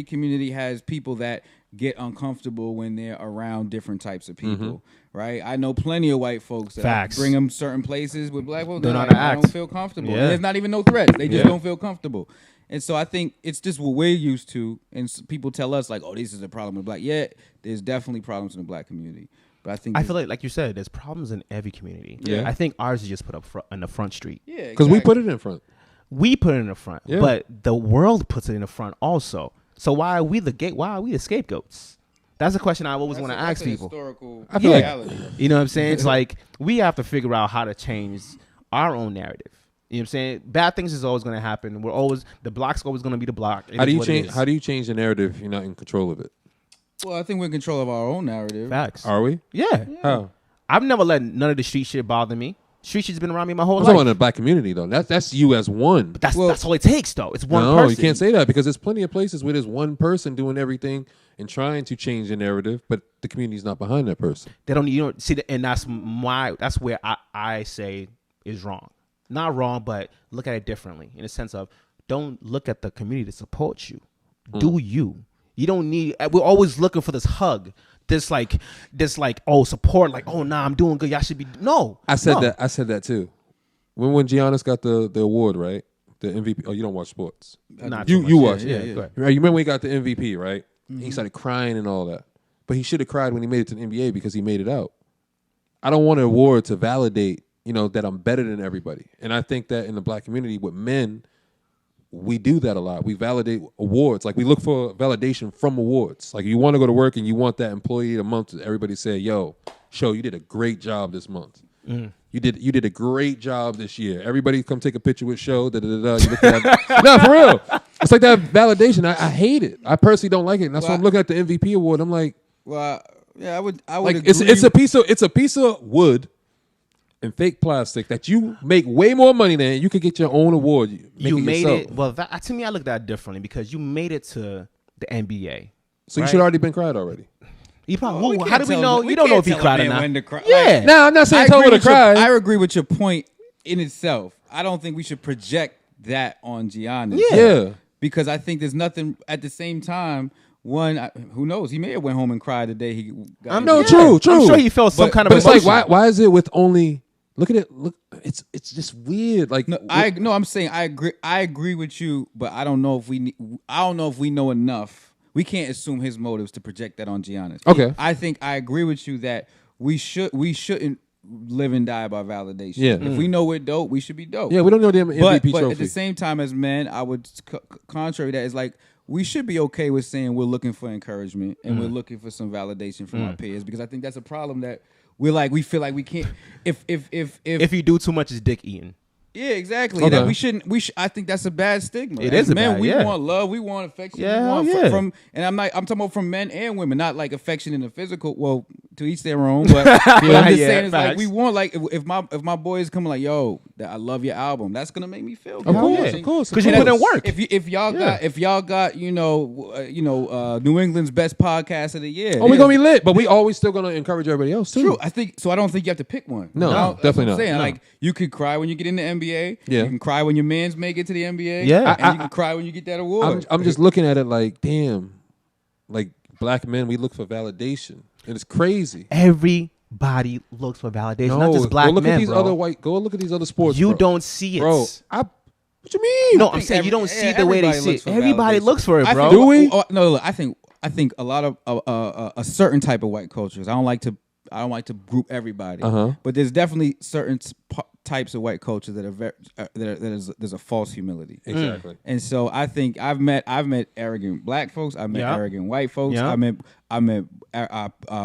community has people that get uncomfortable when they're around different types of people. Right. I know plenty of white folks that I bring them certain places with black folks. I don't feel comfortable. Yeah. There's not even no threat. They just don't feel comfortable. And so I think it's just what we're used to. And people tell us like, oh, this is a problem with black. Yeah, there's definitely problems in the black community. But I feel like you said, there's problems in every community. Yeah. I think ours is just put up in the front street. Yeah, Because we put it in front. We put it in the front, Yeah. but the world puts it in the front also. So why are we the scapegoats? That's a question I always want to ask people. I feel like You know what I'm saying? It's like we have to figure out how to change our own narrative. You know what I'm saying? Bad things is always going to happen. The block's always going to be the block. How do you change the narrative if you're not in control of it? Well, I think we're in control of our own narrative. Facts. Are we? Yeah. How? I've never let none of the street shit bother me. Street shit's been around me my whole I'm life. talking about in the black community though. That's you as one. But that's all it takes though. It's one person. No, you can't say that because there's plenty of places where there's one person doing everything and trying to change the narrative, but the community's not behind that person. They don't see that, and that's where I say is wrong. Not wrong, but look at it differently in the sense of don't look at the community to support you. Do you? You don't need. We're always looking for this hug, this support. Like, oh nah, I'm doing good. Y'all should be I said that too. When Giannis got the award, right? The MVP. Oh, you don't watch sports. You watch. Yeah. Right. You remember when he got the MVP, right? He started crying and all that, but he should have cried when he made it to the NBA because he made it out. I don't want an award to validate, that I'm better than everybody. And I think that in the black community with men, we do that a lot. We validate awards. Like we look for validation from awards. Like you want to go to work and you want that employee of the month to everybody say, yo, you did a great job this month. You did a great job this year. Everybody come take a picture with Show. You look at that. No, for real. It's like that validation. I hate it. I personally don't like it. And that's why I'm looking at the MVP award. I'm like, well, yeah, I would like agree. It's a piece of wood and fake plastic that you make way more money than you could get your own award. You made it. Well, to me, I look at that differently because you made it to the NBA. So you should have already been cried already. You probably. How do we know? You don't know if he cried or not. Yeah. No, I'm not saying tell her to cry. I agree with your point in itself. I don't think we should project that on Giannis. Yeah. Because I think there's nothing at the same time. One, who knows? He may have went home and cried the day he got. True. I'm sure he felt some kind of emotion. But it's like, why is it with only? Look at it. Look, it's just weird. Like I'm saying I agree. I agree with you, but I don't know if we know enough. We can't assume his motives to project that on Giannis. Okay. I think I agree with you that we shouldn't live and die by validation. Yeah. If we know we're dope, we should be dope. Yeah, we don't know the MVP but trophy. At the same time, as men, I would contrary that is like we should be okay with saying we're looking for encouragement and we're looking for some validation from our peers because I think that's a problem that we feel like we can't. If you do too much, it's dick eating. Yeah, exactly. Okay. That we shouldn't. I think that's a bad stigma. It is a men. bad, We yeah. want love. We want affection. Yeah, we want hell yeah. from. And I'm talking about from men and women, not like affection in the physical. Well, to each their own. But I'm just saying, it's like facts. we want like if my boy is coming like, yo, I love your album. That's gonna make me feel Of good. course, of course. Because you put in work. If y'all got New England's best podcast of the year. Oh, we're gonna be lit, but we always still gonna encourage everybody else too. True. I think so. I don't think you have to pick one. No, That's definitely what I'm not. saying. No. Like you could cry when you get in the NBA. Yeah. You can cry when your mans make it to the NBA. Yeah. And you can cry when you get that award. I'm just looking at it like, damn, like black men, we look for validation, and it's crazy. Everybody looks for validation, No, not just black go look men, at these bro. other white. Go look at these other sports. You bro. don't see it, bro. What you mean? No, I'm saying you don't see the way they see it. Everybody looks for it, I bro. think- Do we? No, look, I think a lot of a certain type of white cultures. I don't like to group everybody. But there's definitely certain types of white culture that are very there's a false humility. Exactly. And so I think I've met arrogant black folks. I've met Yeah. arrogant white folks. Yeah. I met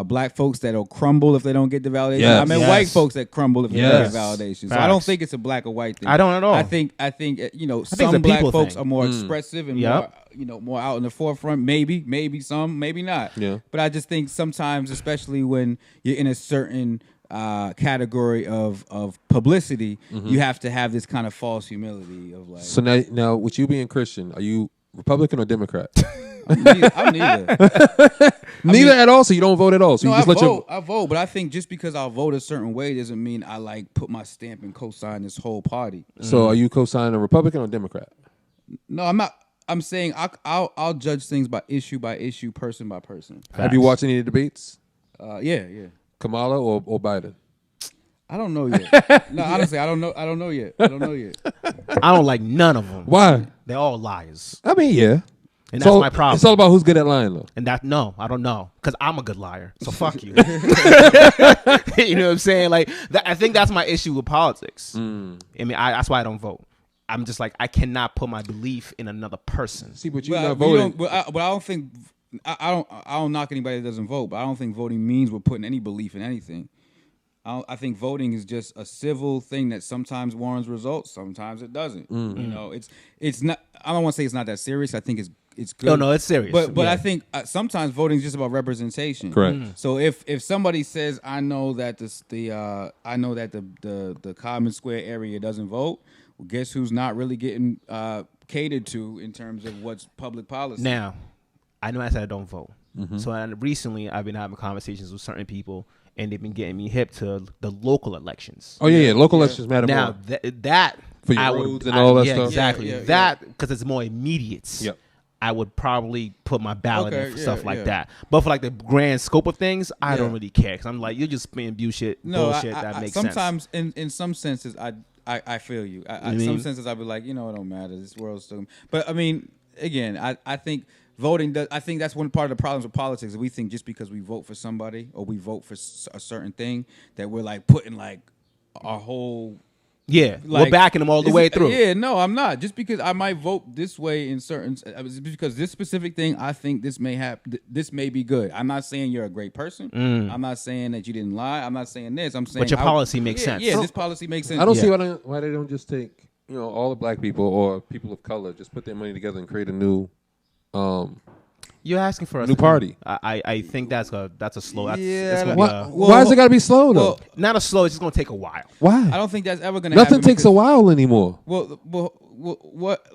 black folks that'll crumble if they don't get the validation. Yes. I met Yes. white folks that crumble if they don't Yes. get validation. So I don't Facts. think it's a black or white thing. I don't at all. I think it's a some black people folks thing. are more expressive and Yep. more out in the forefront. Maybe some, maybe not. Yeah. But I just think sometimes, especially when you're in a certain category of publicity, you have to have this kind of false humility of like. So now, with you being Christian, are you Republican or Democrat? I'm neither. Neither at all. So you don't vote at all. So No, you just I vote, but I think just because I'll vote a certain way doesn't mean I like put my stamp and co-sign this whole party. So are you co-signing a Republican or Democrat? No, I'm not. I'm saying I'll judge things by issue, person by person. Have you watched any of the debates? Yeah. Kamala or Biden? I don't know yet. No, honestly, I don't know yet. I don't like none of them. Why? They're all liars. I mean, yeah. And that's my problem. It's all about who's good at lying, though. And I don't know. Because I'm a good liar. So fuck you. You know what I'm saying? Like, I think that's my issue with politics. I mean, that's why I don't vote. I'm just like, I cannot put my belief in another person. See, but you're But not voting. but I don't think I don't knock anybody that doesn't vote, but I don't think voting means we're putting any belief in anything. I think voting is just a civil thing that sometimes warrants results, sometimes it doesn't. You know, it's not. I don't want to say it's not that serious. I think it's good. No, it's serious. But Yeah. I think sometimes voting is just about representation. Correct. So if somebody says I know that the Common Square area doesn't vote, well, guess who's not really getting catered to in terms of what's public policy? Now, I know I said I don't vote. So recently I've been having conversations with certain people, and they've been getting me hip to the local elections. Oh, yeah. Local elections matter Now, more. that For your I roads and all that yeah, stuff? Exactly. Yeah. That, because it's more immediate. Yep. I would probably put my ballot Okay, in for yeah, stuff like yeah. that. But for like the grand scope of things, I don't Yeah. really care. Because I'm like, you're just spitting bullshit that makes sense. sometimes in some senses I feel you. In some senses I'd be like, it don't matter. This world's still. But I mean, again, I think voting does. I think that's one part of the problems with politics. Is we think just because we vote for somebody or we vote for a certain thing that we're like putting like our whole. Yeah, Like, we're backing them all the way through. Yeah, no, I'm not. Just because I might vote this way in certain, because this specific thing, I think this may be good. I'm not saying you're a great person. I'm not saying that you didn't lie. I'm not saying this. I'm saying, But your policy makes sense. Yeah, this policy makes sense. I don't Yeah. see why they don't just take, all the black people or people of color, just put their money together and create a new You're asking for a New party. I think that's a slow. That's, Yeah, it's gonna Why, be a, Well, why is it got to be slow, though? not a slow. It's just gonna take a while. Why? I don't think that's ever going to happen. Nothing takes a while anymore. Well, what?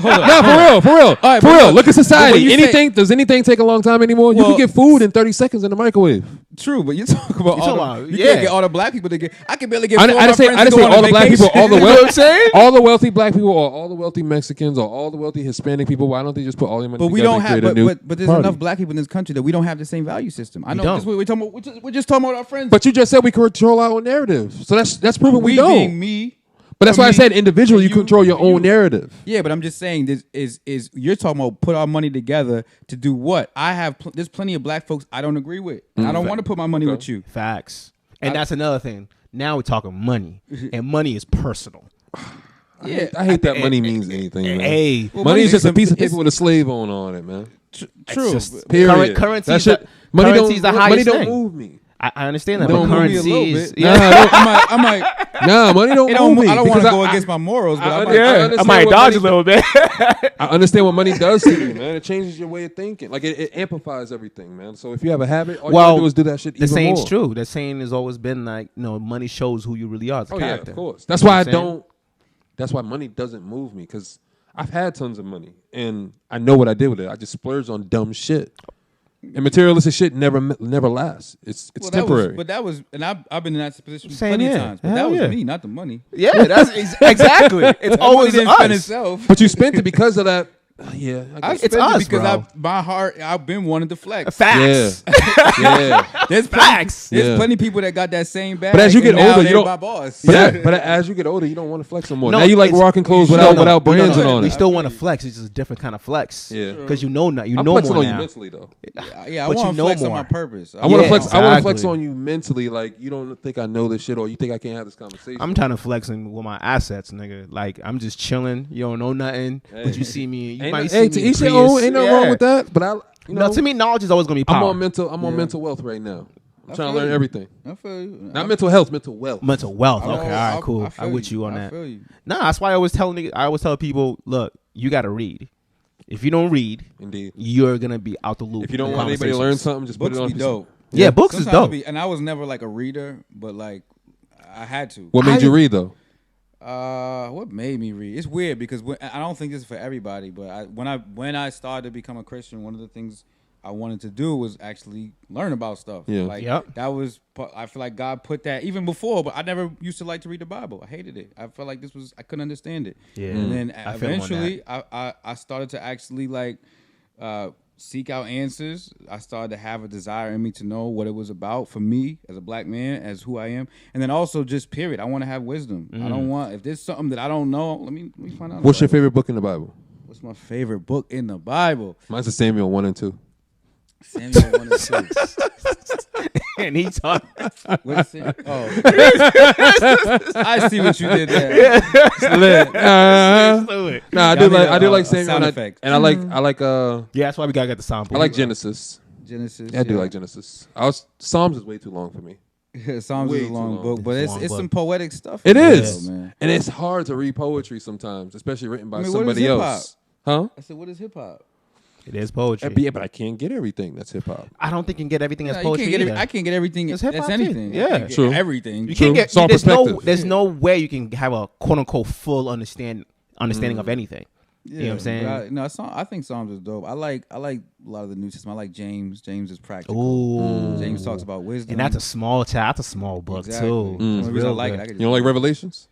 No, for real. right, For but real. look, Look at society. when you say- Does anything take a long time anymore? You Well- can get food in 30 seconds in the microwave. True, but you talk about you yeah. can't get all the black people to get. I can barely get. I four of didn't my say friends to go on all a the black people, vacation. all the You know what I'm wealthy, saying? all the wealthy black people, or all the wealthy Mexicans, or all the wealthy Hispanic people. Why don't they just put all their money But we together don't and have. create a new But there's party? enough black people in this country that we don't have the same value system. I know. don't. Just, we're talking about. We're just talking about our friends. But you just said we control our own narrative, so that's proving we don't. being me. But that's for why I me, said individually, you you, control your own narrative. Yeah, but I'm just saying this is you're talking about put our money together to do what? I have there's plenty of black folks I don't agree with. I don't want to put my money with you. Facts. And that's another thing. Now we're talking money, and money is personal. Yeah, I hate that money means anything, man. Hey, money is just a piece of it's- paper with a slave on it, man. true. just Period. currency. That shit- Currency's the highest money don't thing. move me. I understand that, Don't but move me a currencies. I'm like, Nah, money don't move me. I don't want because to go against my morals, but I I might dodge a little bit. I understand what money does to you, man. It changes your way of thinking. Like it amplifies everything, man. So if you have a habit, all you gotta do is do that shit. The even saying's more. true. The saying has always been like, money shows who you really are as a character. Yeah, of course. That's why I don't. That's why money doesn't move me, because I've had tons of money and I know what I did with it. I just splurged on dumb shit. And materialistic shit never lasts. It's temporary. I've been in that position Same plenty here. times. But that was me, not the money. Yeah, that's exactly. It's always didn't spend itself. But you spent it because of that. Yeah, I guess. It's us, because bro. my heart, I've been wanting to flex. Facts. Yeah. There's Facts. There's plenty of people that got that same bag. But as you get older, you don't. My boss. But as you get older, you don't want to flex no more. No, Now you like it's- rocking clothes No, without brands on We it. still want to flex. It's just a different kind of flex. Yeah. Because you know now. You I'm know flexing more on you now. mentally though. Yeah, I But want you to know flex on more. my purpose. I want to Yeah, flex. I want to flex exactly. on you mentally. Like you don't think I know this shit, or you think I can't have this conversation. I'm trying to flexing with my assets, nigga. Like I'm just chilling. You don't know nothing, but you see me. You might see me. to in each their Prius. own. Ain't nothing wrong with that. But No, to me, knowledge is always gonna be I'm power. on mental wealth right now. I'm trying to learn you. everything. I feel you. Not mental health, mental wealth. Mental wealth. I- Okay, all right, cool. I feel I'm with you on I that. feel you. Nah, that's why I always tell people, look, you got to read. If you don't read, Indeed. you're gonna be out the loop. If you don't in want anybody to learn conversations. something, just put Books it on. be a piece of- dope. Yeah, books is Sometimes dope. and I was never like a reader, but like I had to. What made you read though? What made me read? It's weird because I don't think this is for everybody, but when I started to become a Christian, one of the things I wanted to do was actually learn about stuff. Yeah. Like Yep. that was, I feel like God put that even before, but I never used to like to read the Bible. I hated it. I felt like I couldn't understand it. Yeah. And then I feel him on eventually I started to actually like seek out answers. I started to have a desire in me to know what it was about for me as a black man, as who I am. And then also just period. I want to have wisdom. I don't want, if there's something that I don't know, let me find out. What's your about it. favorite book in the Bible? What's my favorite book in the Bible? Mine's the Samuel 1 and 2. Samuel 1 and 2. And he talk. What is it? Oh. I see what you did there. Nah, I do like Samuel, sound and effects. I like Yeah, that's why we gotta get the sound. I like Genesis. Genesis. Yeah, I do like Genesis. Psalms is way too long for me. Psalms Way is a too long long. book, but It's it's a long book. some poetic stuff. It in there, is, though, man. and it's hard to read poetry sometimes, especially written by I mean, what is somebody hip-hop? else. Huh? I said, what is hip hop? It is poetry. Yeah, but I can't get everything. That's hip hop. I don't think you can get everything as You poetry. can't get either. I can't get everything. It's That's hip-hop too. anything. Yeah. I can't get True. everything. You can't get. It's all There's perspective. there's no way you can have a quote unquote full understanding of anything. Yeah, You know what I'm saying? But I think Psalms is dope. I like a lot of the New Testament. I like James. James is practical. Ooh. James talks about wisdom. And that's a small that's a small book Exactly. too. That's It's the reason I real like good. it. I could You don't like Revelations?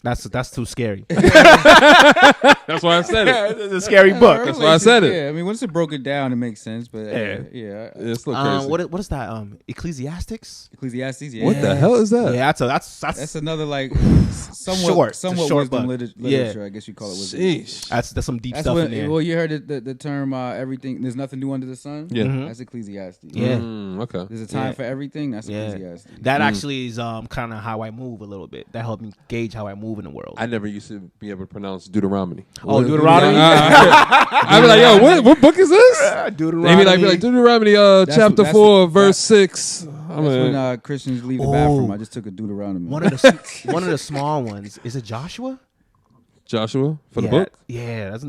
That's too scary. That's why I said it. It's a scary book. That's why I said it. Yeah, I mean, once it broke it down, it makes sense. But Yeah. It's a little crazy. What is that? Ecclesiastics? Ecclesiastes. Yeah. What the hell is that? Yeah, That's another like Short. somewhat Short wisdom book. literature. I guess you call it wisdom. Sheesh. that's some deep That's stuff what. in there. Well, you heard the term everything. There's nothing new under the sun. Yeah. Mhm. That's Ecclesiastes. Yeah. Okay. There's a time Yeah. for everything. That's Yeah. Ecclesiastes. That actually is kind of how I move a little bit. That helped me gauge how I move in the world. I never used to be able to pronounce Deuteronomy. Oh, Deuteronomy? I'd be like, yo, what book is this? Deuteronomy. They be like Deuteronomy chapter that's 4, what- verse 6. That's when Christians leave the bathroom. I just took a Deuteronomy. one of the small ones. Is it Joshua? Joshua for the Yeah, book? Yeah, that's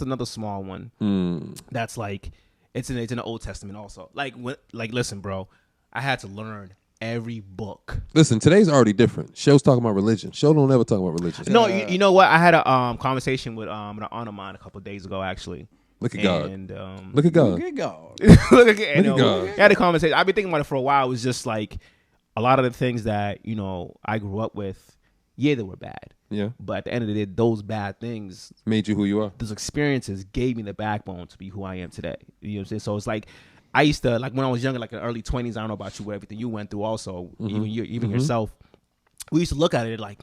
another small one. That's like it's in the Old Testament also. Like listen, bro, I had to learn every book. Listen, today's already different. Show's talking about religion. Show don't ever talk about religion. No, you know what? I had a conversation with an aunt of mine a couple of days ago actually. Look at God. And Look at God. Good God. look at God. I had a conversation. I've been thinking about it for a while. It was just like a lot of the things that I grew up with. Yeah, they were bad. Yeah. But at the end of the day, those bad things, Made you who you are. those experiences gave me the backbone to be who I am today. You know what I'm saying? So it's like I used to, like when I was younger, like in the early 20s, I don't know about you, everything you went through also, even yourself. We used to look at it like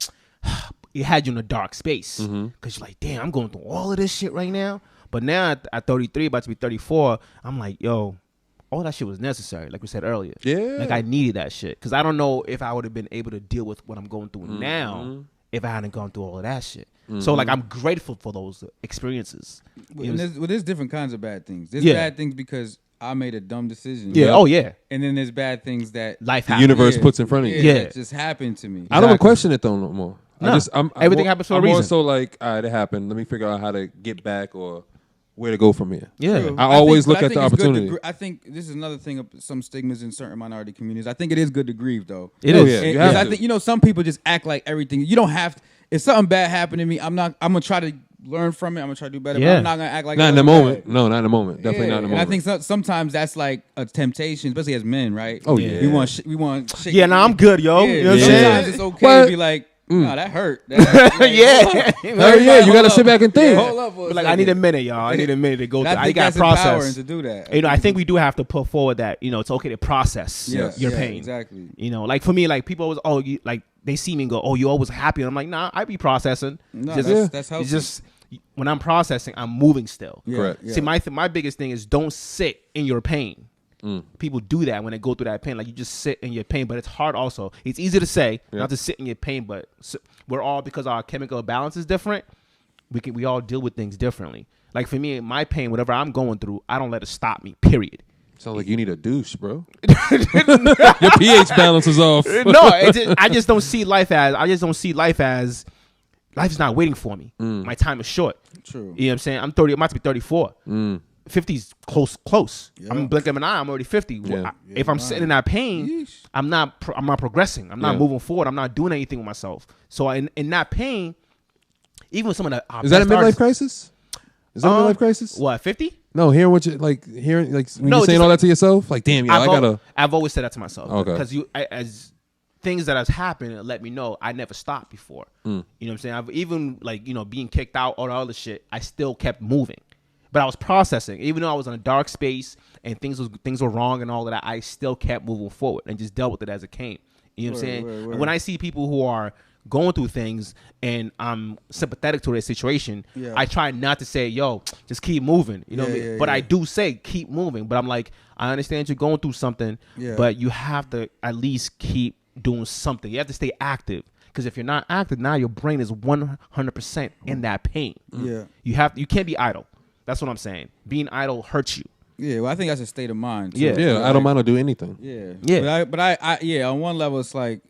it had you in a dark space because you're like, damn, I'm going through all of this shit right now. But now at 33, about to be 34, I'm like, yo, all that shit was necessary, like we said earlier. Yeah. Like I needed that shit because I don't know if I would have been able to deal with what I'm going through now if I hadn't gone through all of that shit. So like I'm grateful for those experiences. There's different kinds of bad things. There's Yeah. bad things because I made a dumb decision. Yeah. Oh yeah. And then there's bad things that Life The happens. universe puts in front of you. Yeah. that just happened to me. I don't even question it though no more. No. Everything happens for a I'm reason. more so like, all right, it happened. Let me figure out how to get back or where to go from here. Yeah. True. I always look at think the it's good to opportunity. I think this is another thing of some stigmas in certain minority communities. I think it is good to grieve though. It Oh, is. yeah. And- You have 'cause I to. think some people just act like everything. You don't have to, if something bad happened to me, I'm gonna try to learn from it. I'm gonna try to do better. Yeah. But I'm not gonna act like Not it in the wasn't moment. bad. No, not in the moment. Definitely Yeah, not in the and moment. I think sometimes that's like a temptation, especially as men, right? Oh, yeah. we want shit. Yeah, nah, I'm good, yo. Yeah, You know what I'm sometimes saying? it's okay What? to be like, no, that hurt. That, like, Yeah. Hell yeah, you gotta sit back and think. Hold up for a But like, I need a second. minute, y'all. I need a minute to go And through. I I think got that's to process. empowering to do that. I think we do have to put forward that it's okay to process your pain. Exactly. Like for me, like people always like they see me and go, "Oh, you always happy?" And I'm like, "Nah, I be processing." No, Just- that's healthy. it's just when I'm processing, I'm moving still. Yeah, Correct. yeah. See, my biggest thing is don't sit in your pain. People do that when they go through that pain. Like you just sit in your pain, but it's hard. Also, it's easy to say not to sit in your pain, but we're all because our chemical balance is different. We all deal with things differently. Like for me, my pain, whatever I'm going through, I don't let it stop me. Period. Sounds like you need a douche, bro. Your pH balance is off. No, I just don't see life as. I just don't see life as. Life's not waiting for me. My time is short. True. You know what I'm saying? I'm 30. I'm about to be 34. 50's close. Yeah. I'm blinking an eye. I'm already 50. Yeah. If I'm sitting in that pain, Yeesh. I'm not progressing. I'm not Yeah. moving forward. I'm not doing anything with myself. So in that pain, even with some of the Is that a midlife crisis? Is that a midlife crisis? What 50? No, hearing what you like, hearing like when No, you're saying just all like- that to yourself, like, damn, yo, I gotta. I've always said that to myself. Okay. Because as things that has happened let me know I never stopped before. You know what I'm saying? I've even being kicked out or all the shit, I still kept moving. But I was processing. Even though I was in a dark space and things were wrong and all of that, I still kept moving forward and just dealt with it as it came. You know what I'm saying? Word. When I see people who are going through things and I'm sympathetic to their situation, Yeah. I try not to say, yo, just keep moving. You know what I mean? But I do say keep moving. But I'm like, I understand you're going through something, but you have to at least keep doing something. You have to stay active. Because if you're not active, now your brain is 100% in that pain. Yeah. You can't be idle. That's what I'm saying. Being idle hurts you. Yeah, well, I think that's a state of mind. Too. Yeah. Yeah, I don't mind to do anything. Yeah, Yeah. But I on one level, it's like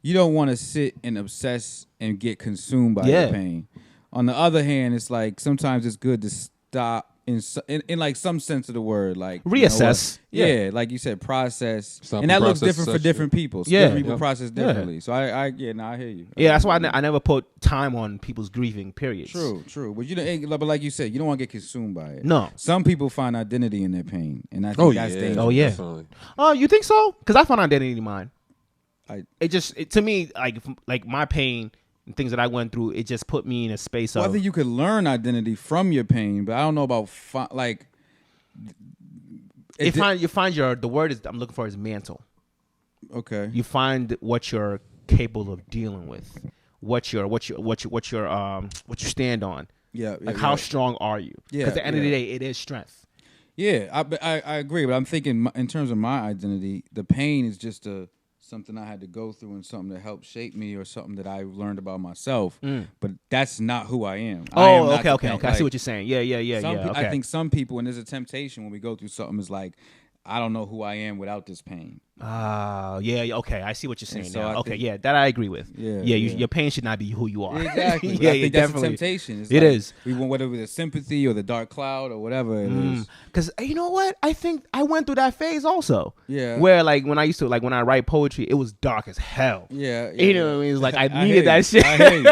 you don't want to sit and obsess and get consumed by Yeah. the pain. On the other hand, it's like sometimes it's good to stop in like some sense of the word, like Reassess. Yeah, like you said, process, Stop and and that looks process different for such different people. So Yeah. different people Yep. process differently. So I hear you. Yeah, that's why I never put time on people's grieving periods. True. But but like you said, you don't want to get consumed by it. No. Some people find identity in their pain, and I think Oh that's yeah. dangerous. Oh, yeah. Definitely. Oh, you think so? Because I found identity in mine. I- To me, like my pain and things that I went through, it just put me in a space Well, of. I think you could learn identity from your pain, but I don't know about you find the word is I'm looking for is mantle. Okay. You find what you're capable of dealing with, what you stand on. Yeah. Like how strong are you? Yeah, Because at the end of the yeah. day, it is strength. Yeah, I agree, but I'm thinking in terms of my identity, the pain is just something I had to go through and something that helped shape me or something that I learned about myself. But that's not who I am. I am Oh, not okay. the pain. I see what you're saying. Yeah. Okay. Okay. I think some people, and there's a temptation when we go through something, is like, I don't know who I am without this pain. Yeah. Okay, I see what you're saying so now. I Okay, think- yeah, that I agree with. Yeah, Your pain should not be who you are. Exactly. yeah, I think that's definitely. a temptation. It's It like, is. We want whether it was the sympathy or the dark cloud or whatever it is. Because you know what? I think I went through that phase also. Yeah. Where like when I write poetry, it was dark as hell. Yeah. You know what I mean? It's like I hear needed you. that shit. I hear you.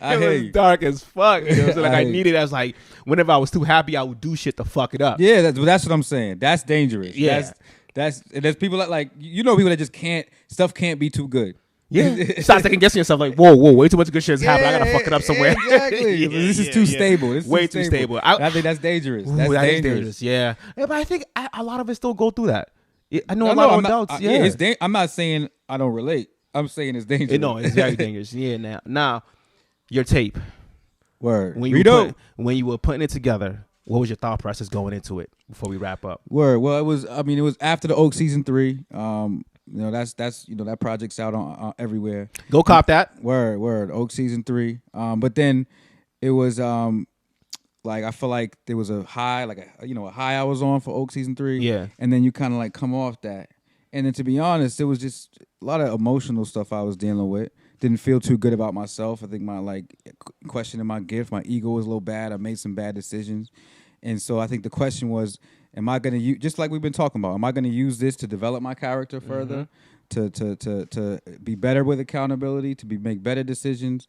I It hear was you. dark as fuck. You know what I'm saying? Like I I hear you. needed. I was like, whenever I was too happy, I would do shit to fuck it up. Yeah, that's what I'm saying. That's dangerous. Yeah. There's people that like people that just can't be too good. Yeah. Start second guessing yourself. Like, whoa, way too much good shit is happening. I gotta fuck it up somewhere. Exactly. Yeah, This is yeah, too yeah. stable. This is Way too stable. I think that's dangerous. Ooh, That's that is dangerous. Yeah. But I think a lot of us still go through that. I know a No, lot of I'm adults. not, yeah. I'm not saying I don't relate. I'm saying it's dangerous. No, it's very dangerous. Yeah. Now, your tape. Word. When you were putting it together, what was your thought process going into it before we wrap up? Word. Well, it was after the Oak season 3. That's that project's out on everywhere. Go cop that. Word. Oak season 3. But then it was like I feel like there was a high, like a high I was on for Oak season 3. Yeah. And then you kind of like come off that. And then to be honest, it was just a lot of emotional stuff I was dealing with. Didn't feel too good about myself. I think my questioning my gift, my ego was a little bad. I made some bad decisions. And so I think the question was, am I going to use, just like we've been talking about, am I going to use this to develop my character further, to be better with accountability, to make better decisions,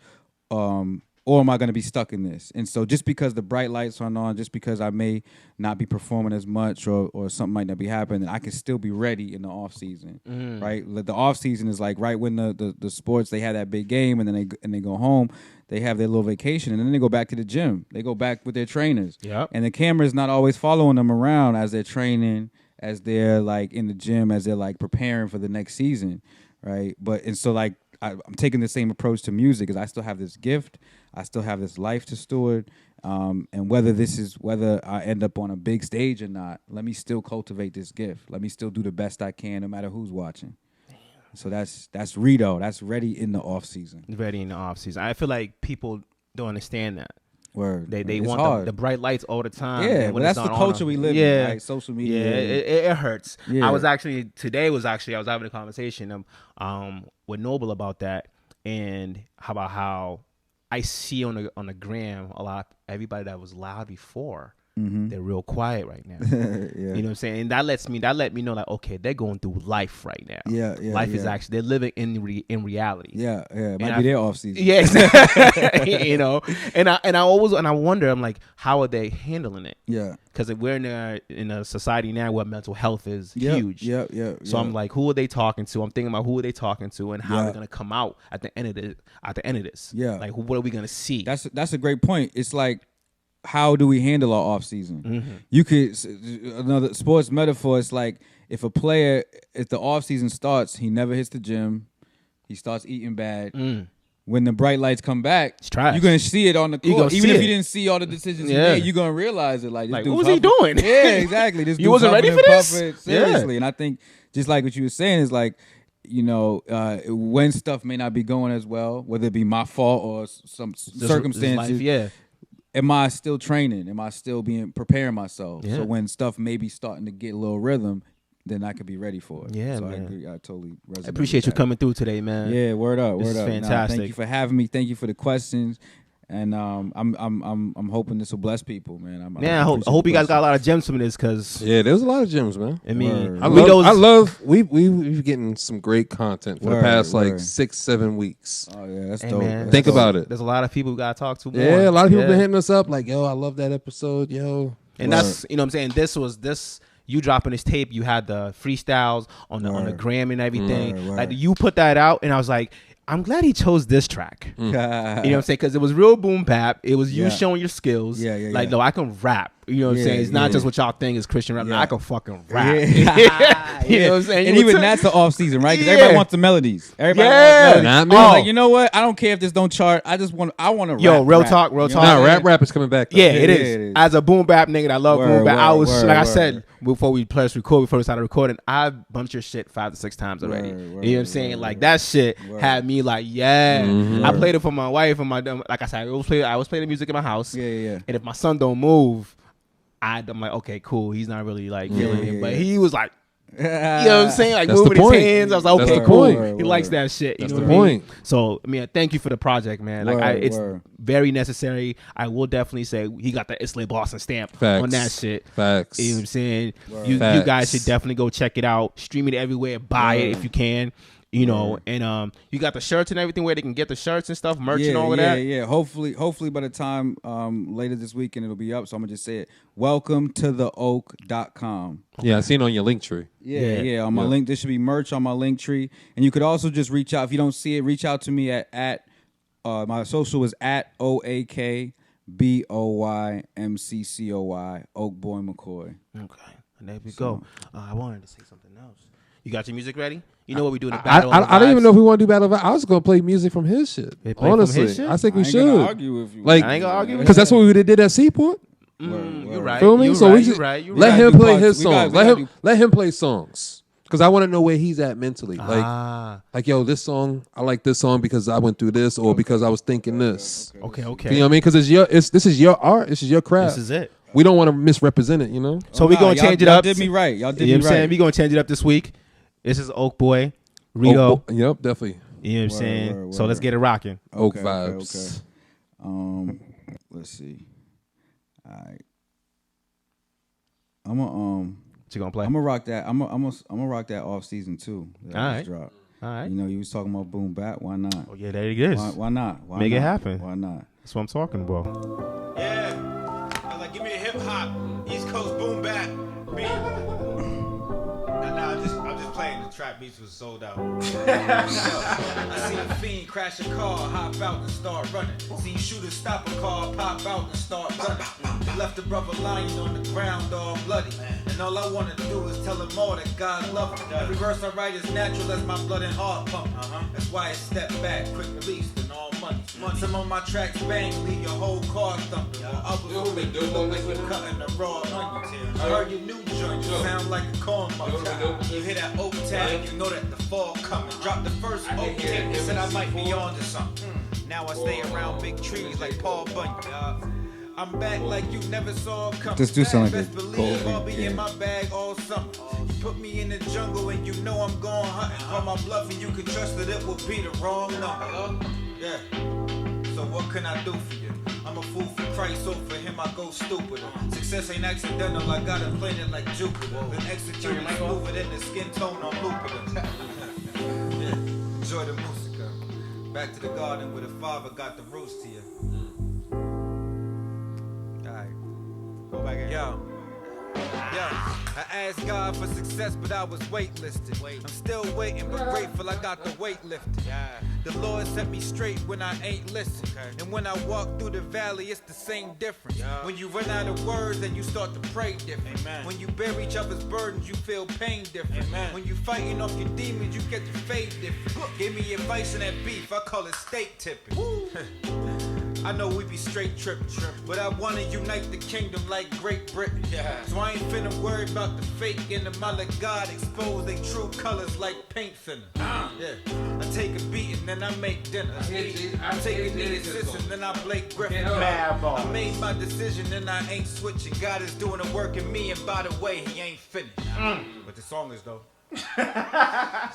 or am I going to be stuck in this? And so just because the bright lights aren't on, just because I may not be performing as much or something might not be happening, I can still be ready in the off season, right? The off season is like right when the sports, they have that big game and then they go home, they have their little vacation and then they go back to the gym. They go back with their trainers. Yep. And the camera's not always following them around as they're training, as they're like in the gym, as they're like preparing for the next season, right? And so like I'm taking the same approach to music, because I still have this gift, I still have this life to steward, and whether I end up on a big stage or not, let me still cultivate this gift. Let me still do the best I can, no matter who's watching. So that's R.I.T.O. That's ready in the off season. Ready in the off season. I feel like people don't understand that. Word. They want the bright lights all the time. Yeah, but that's the culture we live in, right? Social media. Yeah, it hurts. Yeah. I was having a conversation with Noble about that, and about how I see on the gram a lot everybody that was loud before. They're real quiet right now. You know what I'm saying? And that let me know, like, okay, they're going through life right now. Life is actually, they're living in reality. It might be their off season. Yeah, exactly. And I wonder, I'm like, how are they handling it? Yeah, because we're in a society now where mental health is huge. So I'm like, who are they talking to? I'm thinking about who are they talking to and how they're gonna come out at the end of this. Yeah, like what are we gonna see? That's a great point. It's like, how do we handle our off season? You could, another sports metaphor, it's like if the off season starts, he never hits the gym, he starts eating bad. When the bright lights come back, you're gonna see it on the court. Even if you didn't see all the decisions he made, you're gonna realize it. Like, what was he doing? Yeah, exactly. This you wasn't ready for this? Seriously. And I think just like what you were saying is like, when stuff may not be going as well, whether it be my fault or some circumstances. Life, am I still training? Am I still preparing myself? So when stuff may be starting to get a little rhythm, then I could be ready for it. Yeah, so man. I agree. I totally resonate. I appreciate you coming through today, man. Yeah, word up, this word is up. Fantastic. Thank you for having me. Thank you for the questions. And I'm hoping this will bless people, man. I hope you guys got a lot of gems from this, because there's a lot of gems, man. I mean, we've getting some great content for the past 6-7 weeks. Oh yeah, that's dope. Man, Think about it. There's a lot of people we gotta talk to more. Yeah, a lot of people been hitting us up like, yo, I love that episode, yo. And that's, you know what I'm saying, this you dropping this tape, you had the freestyles on the gram and everything. Like, you put that out, and I was like, I'm glad he chose this track. You know what I'm saying? Because it was real boom bap. It was you showing your skills. Like, no, I can rap. You know what I'm saying? It's not just what y'all think is Christian rap. No, I can fucking rap. You know what I'm saying? And even that's the off season, right? Because everybody wants the melodies. Everybody wants melodies. Like, you know what? I don't care if this don't chart. I want to rap. Yo, real talk. Nah, rap is coming back, though. Yeah, it is. As a boom bap nigga, I love boom bap. I said before we started recording, I bumped your shit 5 to 6 times already. You know what I'm saying? Like, that shit had me like, I played it for my wife and like I said, I was playing the music in my house. And if my son don't move, I'm like, okay, cool. He's not really like feeling it, but he was like, you know what I'm saying? Like, that's moving his hands. I was like, okay, cool. He likes that shit. That's the point. So, I mean, thank you for the project, man. Like, it's very necessary. I will definitely say he got the Islay Boston stamp on that shit. Facts. You know what I'm saying? You guys should definitely go check it out. Stream it everywhere. Buy it if you can. And you got the shirts and everything where they can get the shirts and stuff, merch and all of that. Yeah. Hopefully by the time later this weekend it'll be up. So I'm gonna just say it. Welcome to the oak.com. Yeah, I seen it on your link tree. Yeah. On my link, there should be merch on my link tree, and you could also just reach out if you don't see it. Reach out to me at my social is at OAKBOYMCCOY Oakboy McCoy. Okay, and there we go. I wanted to say something else. You got your music ready? You know what we do in the battle. I don't even know if we want to do battle of. I was gonna play music from his shit. Honestly, I think we should. Gonna argue with you. Like, I ain't gonna argue because that's what we did at Seaport. You're right. Feel me? So we just let him play his songs. Let him play songs. Because I want to know where he's at mentally. Like, yo, this song, I like this song because I went through this or because I was thinking this. Okay. You know what I mean? Because this is your art. This is your craft. This is it. We don't want to misrepresent it, you know? So we're going to change it up. Y'all did me right. Y'all did you know me what I'm saying? right. We're going to change it up this week. This is Oakboy, R.I.T.O. Yep, definitely. You know what I'm saying? Word. So let's get it rocking. Oak vibes. Okay. Let's see. All right. I'm What you gonna play? gonna rock that. I'm gonna rock that Offseason too. All right. Drop. All right. You know, you was talking about boom bap. Why not? Oh yeah, there it is. Why not? Why Make not? it happen. Why not? That's what I'm talking about. Yeah. I was like, give me a hip hop, East Coast boom bap beat. Nah, I'm just playing. The trap beats was sold out. I seen a fiend crash a car, hop out and start running. Seen shooters stop a car, pop out and start running. They left a brother lying on the ground all bloody. And all I wanted to do is tell him all that God loved him. Every verse I write is natural as my blood and heart pumping. That's why I step back, quick release, and all money. Some of my tracks bang, leave your whole car thumping. While others make you look like you're cutting a raw onion. I heard your new joint, you sound like a corn mug. You hear that oak tag, you know that the fall coming. Drop the first oak tag, they said I might be on to something. Now I stay around big trees like Paul Bunyan. I'm back like you never saw coming. Just do something like Best that. believe I'll be in my bag all summer. You put me in the jungle and you know I'm going hunting. Call my bluff and you can trust that it will be the wrong number. Yeah. So what can I do for you? I'm a fool for Christ, so for him I go stupider. Success ain't accidental, I gotta plan it like Jupiter. Then execute it smoother than the skin tone on Lupiter. Yeah. Enjoy the musica. Back to the garden where the father got the roots to you. Go back in. Yo, I asked God for success, but I was waitlisted. I'm still waiting, but grateful I got the weight lifted. The Lord set me straight when I ain't listen. And when I walk through the valley, it's the same difference. When you run out of words, then you start to pray different. When you bear each other's burdens, you feel pain different. When you fighting off your demons, you get your faith different. Give me advice on that beef, I call it steak tipping. I know we be straight tripping, but I wanna unite the kingdom like Great Britain. So I ain't finna worry about the fake in them. I let God expose they true colors like paint thinner. I take a beating, then I make dinner. I take a knee assistant, then I Blake Griffin. I made my decision, and I ain't switching. God is doing the work in me, and by the way, he ain't finished. But the song is though. That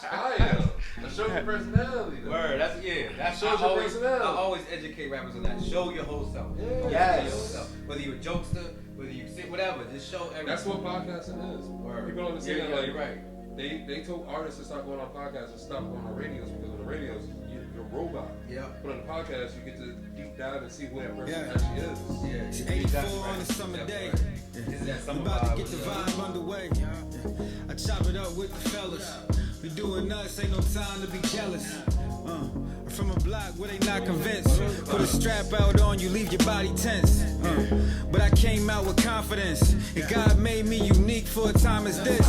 shows your personality. Though. Word, that shows your personality. I always educate rappers on that. Show your whole self. Yes. Whether you're a jokester, whether you sit, whatever, just show everything. That's what podcasting is. Word. People don't understand that. Like, you're right. They told artists to stop going on podcasts and stop going on radios because on the radios you're a robot. Yeah. But on the podcast you get to deep dive and see who that person actually is. It's 84 on a summer day. I'm about to get the vibe underway. I chop it up with the fellas. We doing us, ain't no time to be jealous. From a block where they not convinced. Put a strap out on you, leave your body tense. But I came out with confidence. And God made me unique for a time as this.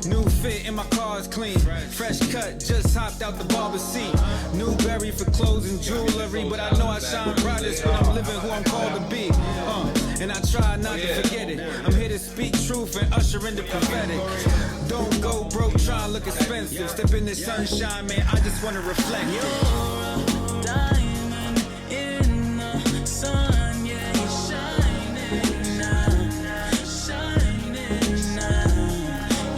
New fit and my car's clean. Fresh cut, just hopped out the barber seat. New berry for clothes and jewelry. But I know I shine brightest when I'm living who I'm called to be. And I try not to forget it. I'm here to speak truth and usher in the prophetic. Don't go broke, try to look expensive. Step in the sunshine, man, I just want to reflect. You're a diamond in the sun, yeah, you're shining now, shining now.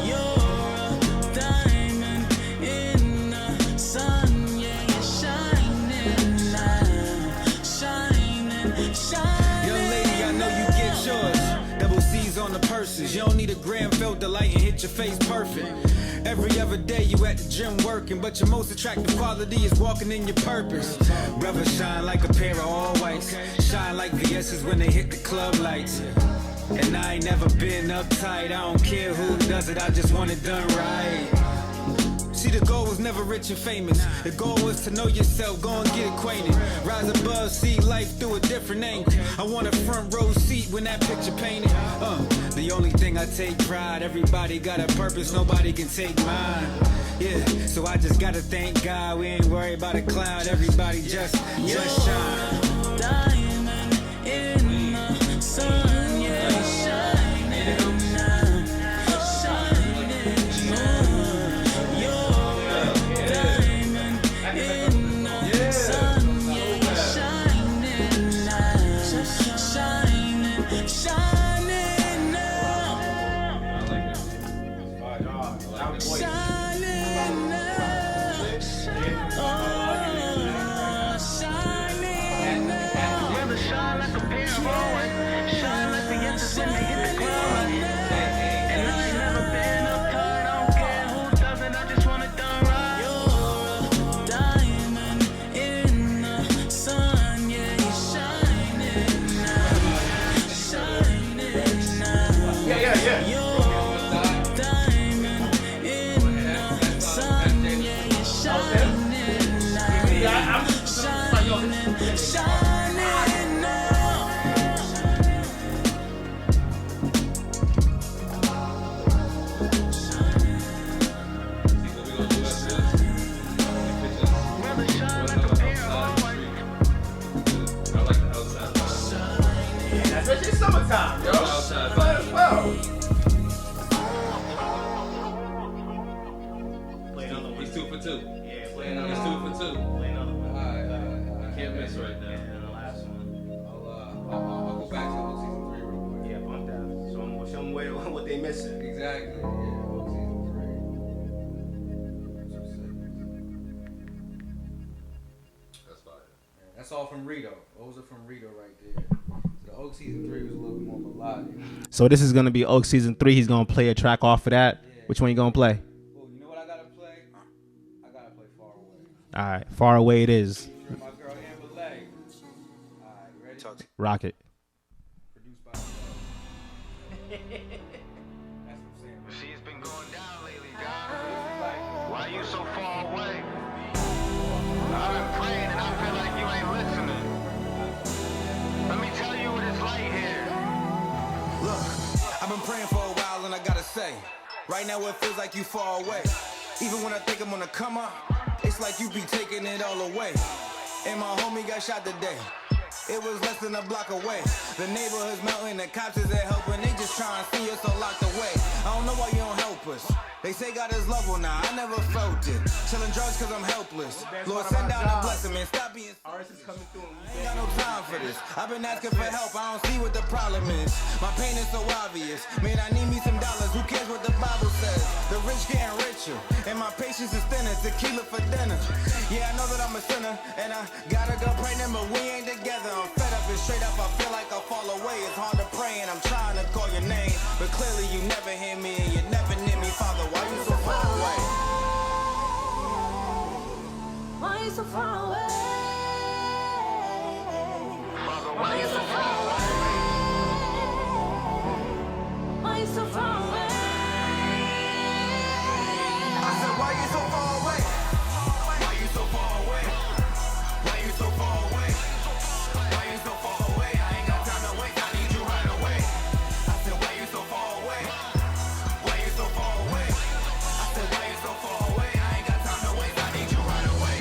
You're a diamond in the sun, yeah, you're shining now, shining, shining. Young lady, I know you get yours. Double C's on the purses. You don't need a gram filter light and hit your face perfect. Every other day you at the gym working, but your most attractive quality is walking in your purpose. Brother shine like a pair of all whites. Shine like VS's when they hit the club lights. And I ain't never been uptight. I don't care who does it, I just want it done right. See, the goal was never rich and famous. The goal was to know yourself, go and get acquainted. Rise above, see life through a different angle. I want a front row seat when that picture painted. The only thing I take pride, everybody got a purpose, nobody can take mine. Yeah, so I just gotta thank God. We ain't worried about a cloud, everybody just shine. Diamond in the sun, yeah, shining now, shining now. summertime, yo. Might as well. Play another one. He's 2 for 2. Yeah, play another He's 2 one. for 2. Play another one. Alright. Can't miss right now. And the last one. I'll go back to Oak Season 3 real quick. Yeah, bump that. Show them what they missing. Exactly. Yeah, Oak Season 3. That's fire. Yeah, that's all from R.I.T.O. Those are from R.I.T.O. right there. So the Oak Season 3 was a little bit more melodic. So this is gonna be Oak Season 3. He's gonna play a track off of that. Yeah. Which one you gonna play? Well, you know what I gotta play? I gotta play Far Away. All right, Far Away it is. My girl Amber Lay. Alright, you ready? Rock it. Produced by That's what I'm saying. She's been going down lately, God. Why you so far away? I've been praying and I feel like you ain't listening. Let me tell you what it's like here. Look, I've been praying for a while and I gotta say, right now it feels like you far away. Even when I think I'm gonna come up, it's like you be taking it all away. And my homie got shot today. It was less than a block away. The neighborhood's melting, the cops isn't helping. They just trying to see us all locked away. I don't know why you don't help us. They say God is love, well, nah, I never felt it. Selling drugs cause I'm helpless. Lord, send down a blessing, man. Stop being R.I.T. is coming through. ain't got no time for this. I've been asking for help, I don't see what the problem is. My pain is so obvious. Man, I need me some dollars. Who cares what the Bible says? The rich getting richer, and my patience is thinner. Tequila for dinner. Yeah, I know that I'm a sinner, and I got a girl pregnant, but we ain't together. I'm fed up and straight up. I feel like I'll fall away. It's hard to pray, and I'm trying to call your name, but clearly you never hear me, and you never near me, Father. Why you so far away? Why you so far away? Father, why you so far away? Why you so far away? I said, why you so far away? Why you so far away? Why you so far away? Why you so far away? I ain't got time to wait. I need you right away. I said, why you so far away? Why you so far away? I said, why you so far away? I ain't got time to wait. I need you right away.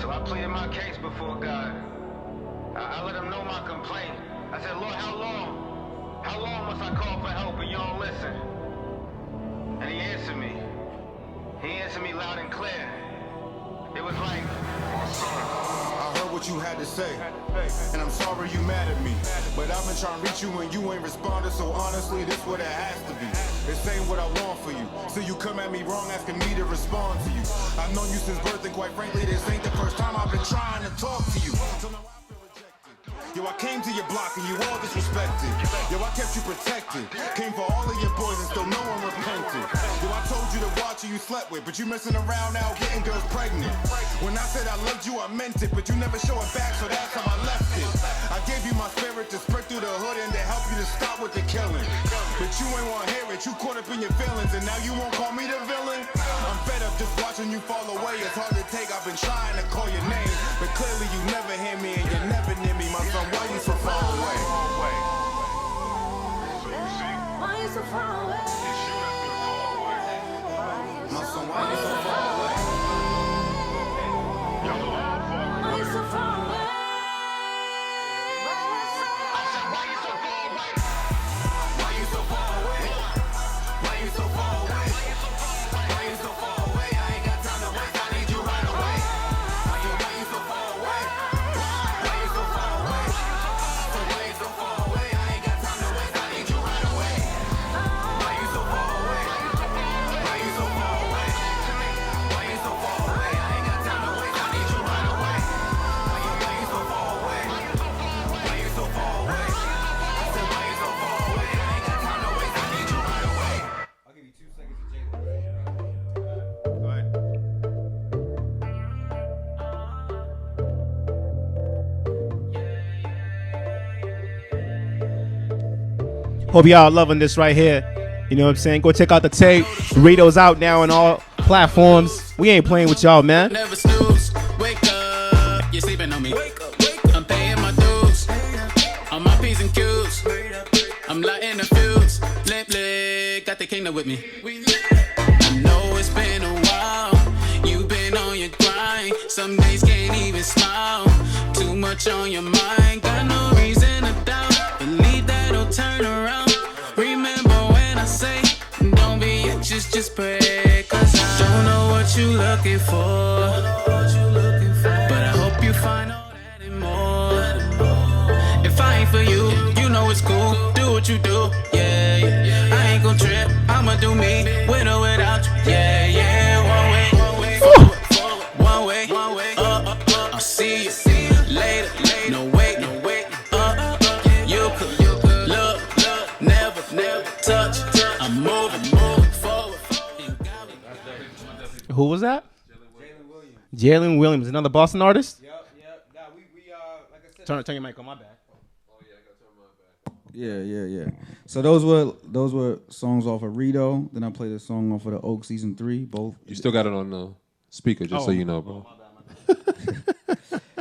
So I pleaded my case before God. I let him know my complaint. I said, Lord, how long? How long must I call for help and you don't listen? And he answered me. He answered me loud and clear. It was like, I heard what you had to say, and I'm sorry you mad at me. But I've been trying to reach you and you ain't responded, so honestly, this what it has to be. It's ain't what I want for you, so you come at me wrong asking me to respond to you. I've known you since birth, and quite frankly, this ain't the first time I've been trying to talk to you. So now I feel rejected. Yo, I came to your block and you all disrespected. Yo, I kept you protected. Came for all of your boys and still no one repented. Yo, I told you to watch who you slept with, but you messing around now getting girls pregnant. When I said I loved you, I meant it, but you never show it back, so that's how I left it. I gave you my spirit to spread through the hood and to help you to stop with the killing. But you ain't want to hear it, you caught up in your feelings, and now you won't call me the villain? I'm fed up just watching you fall away. It's hard to take, I've been trying to call your name, but clearly you never hear me and you're never near me, my son. Why you so far away? Why you so far away? My son, why you so far away? Why you so far away? I said, why you so far away? Why you so far away? Why you so far away? Why you so far away? I ain't got time to waste. I need you right away. I said, why you so far away? Why you so far away? I said, why you so far away? I ain't got time to waste. I need you right away. Why you so far away? Why you so far away? Why you so far away? I ain't got time to waste. I need you right away. I said, why you so far away? Why you so far away? I said, why you so far away? I ain't got time to waste. I need you right away. I'll give you 2 seconds to Jalen. Go ahead. Hope y'all loving this right here. You know what I'm saying? Go check out the tape. R.I.T.O's out now on all platforms. We ain't playing with y'all, man. Never snooze, wake up, you're sleeping on me. I'm paying my dues, on my P's and Q's. I'm lighting the fuse, lit, got the kingdom with me. I know it's been a while, you've been on your grind. Some days can't even smile, too much on your mind. Got no reason to doubt, believe what you looking for. But I hope you find all that and more. If I ain't for you, you know it's cool. Do what you do, yeah. I ain't gon' trip, I'ma do me, with or without you, yeah. One way, one way, I'll see you later. No wait, you could look, never touch. I'm moving forward. Who was that? Jalen Williams, another Boston artist. Yep. Nah, we like I said. Turn your mic on, my bad. Yeah. So those were songs off of R.I.T.O. Then I played a song off of the Oak Season 3. Both. You still got it on the speaker, just so you know, bro.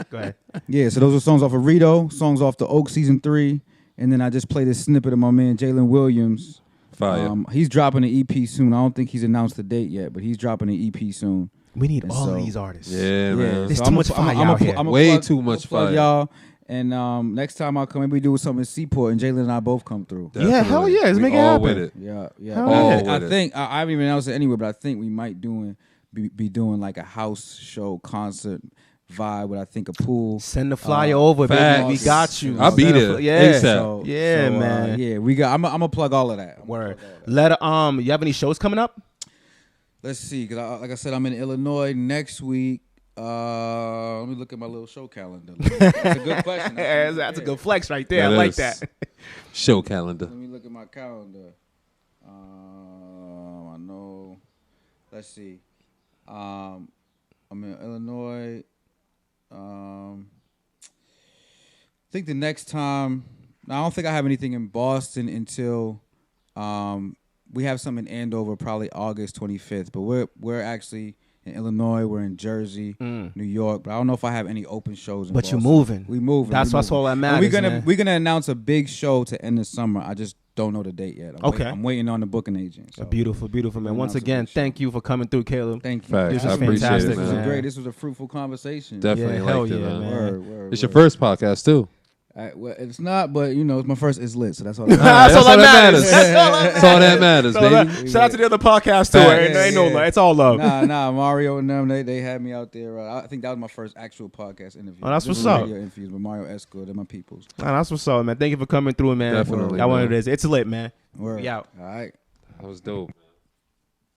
Go ahead. Yeah, so those are songs off of R.I.T.O., songs off the Oak Season 3, and then I just played a snippet of my man Jalen Williams. Fire. He's dropping an EP soon. I don't think he's announced the date yet, but he's dropping an EP soon. We need all of these artists. Yeah, man. There's too much fire out here. Way too much fire. Y'all. And next time I'll come, maybe we do something in Seaport, and Jalen and I both come through. Definitely. Yeah, hell yeah. Let's make it all happen. with it. Yeah. All I with it. think I haven't even announced it anywhere, but I think we might be doing like a house show concert vibe with I think a pool. Send the flyer over, baby. We got you. I'll be there. Yeah, ASAP. man. Yeah, we got. I'm gonna plug all of that. Word. You have any shows coming up? Let's see, because like I said, I'm in Illinois next week. Let me look at my little show calendar. That's a good question. That's a good flex right there. I like that. Show calendar. Let me look at my calendar. I know. Let's see. I'm in Illinois. I think the next time. I don't think I have anything in Boston until we have something in Andover, probably August 25th. But we're actually in Illinois. We're in Jersey, New York. But I don't know if I have any open shows in Boston. You're moving. We moving. That's all that matters. And we're gonna announce a big show to end the summer. I just don't know the date yet. I'm waiting on the booking agent. So. Beautiful, man. Once again, thank you for coming through, Caleb. Thank you. Facts. This was I appreciate fantastic, it, man. This was great. This was a fruitful conversation. Definitely liked it, man. Word, It's your first podcast too. Well, it's not, but it's my first. It's lit, so that's all. That's all that matters. That's all that matters, baby. Shout out to the other podcast too. Ain't no love. It's all love. Nah. Mario and them, they had me out there. I think that was my first actual podcast interview. Oh, that's what's up. Radio interviews with Mario Esco. They're my peoples. That's what's up, man. Thank you for coming through, man. Definitely, That one man. it is. It's lit, man. Word. We out. All right. That was dope.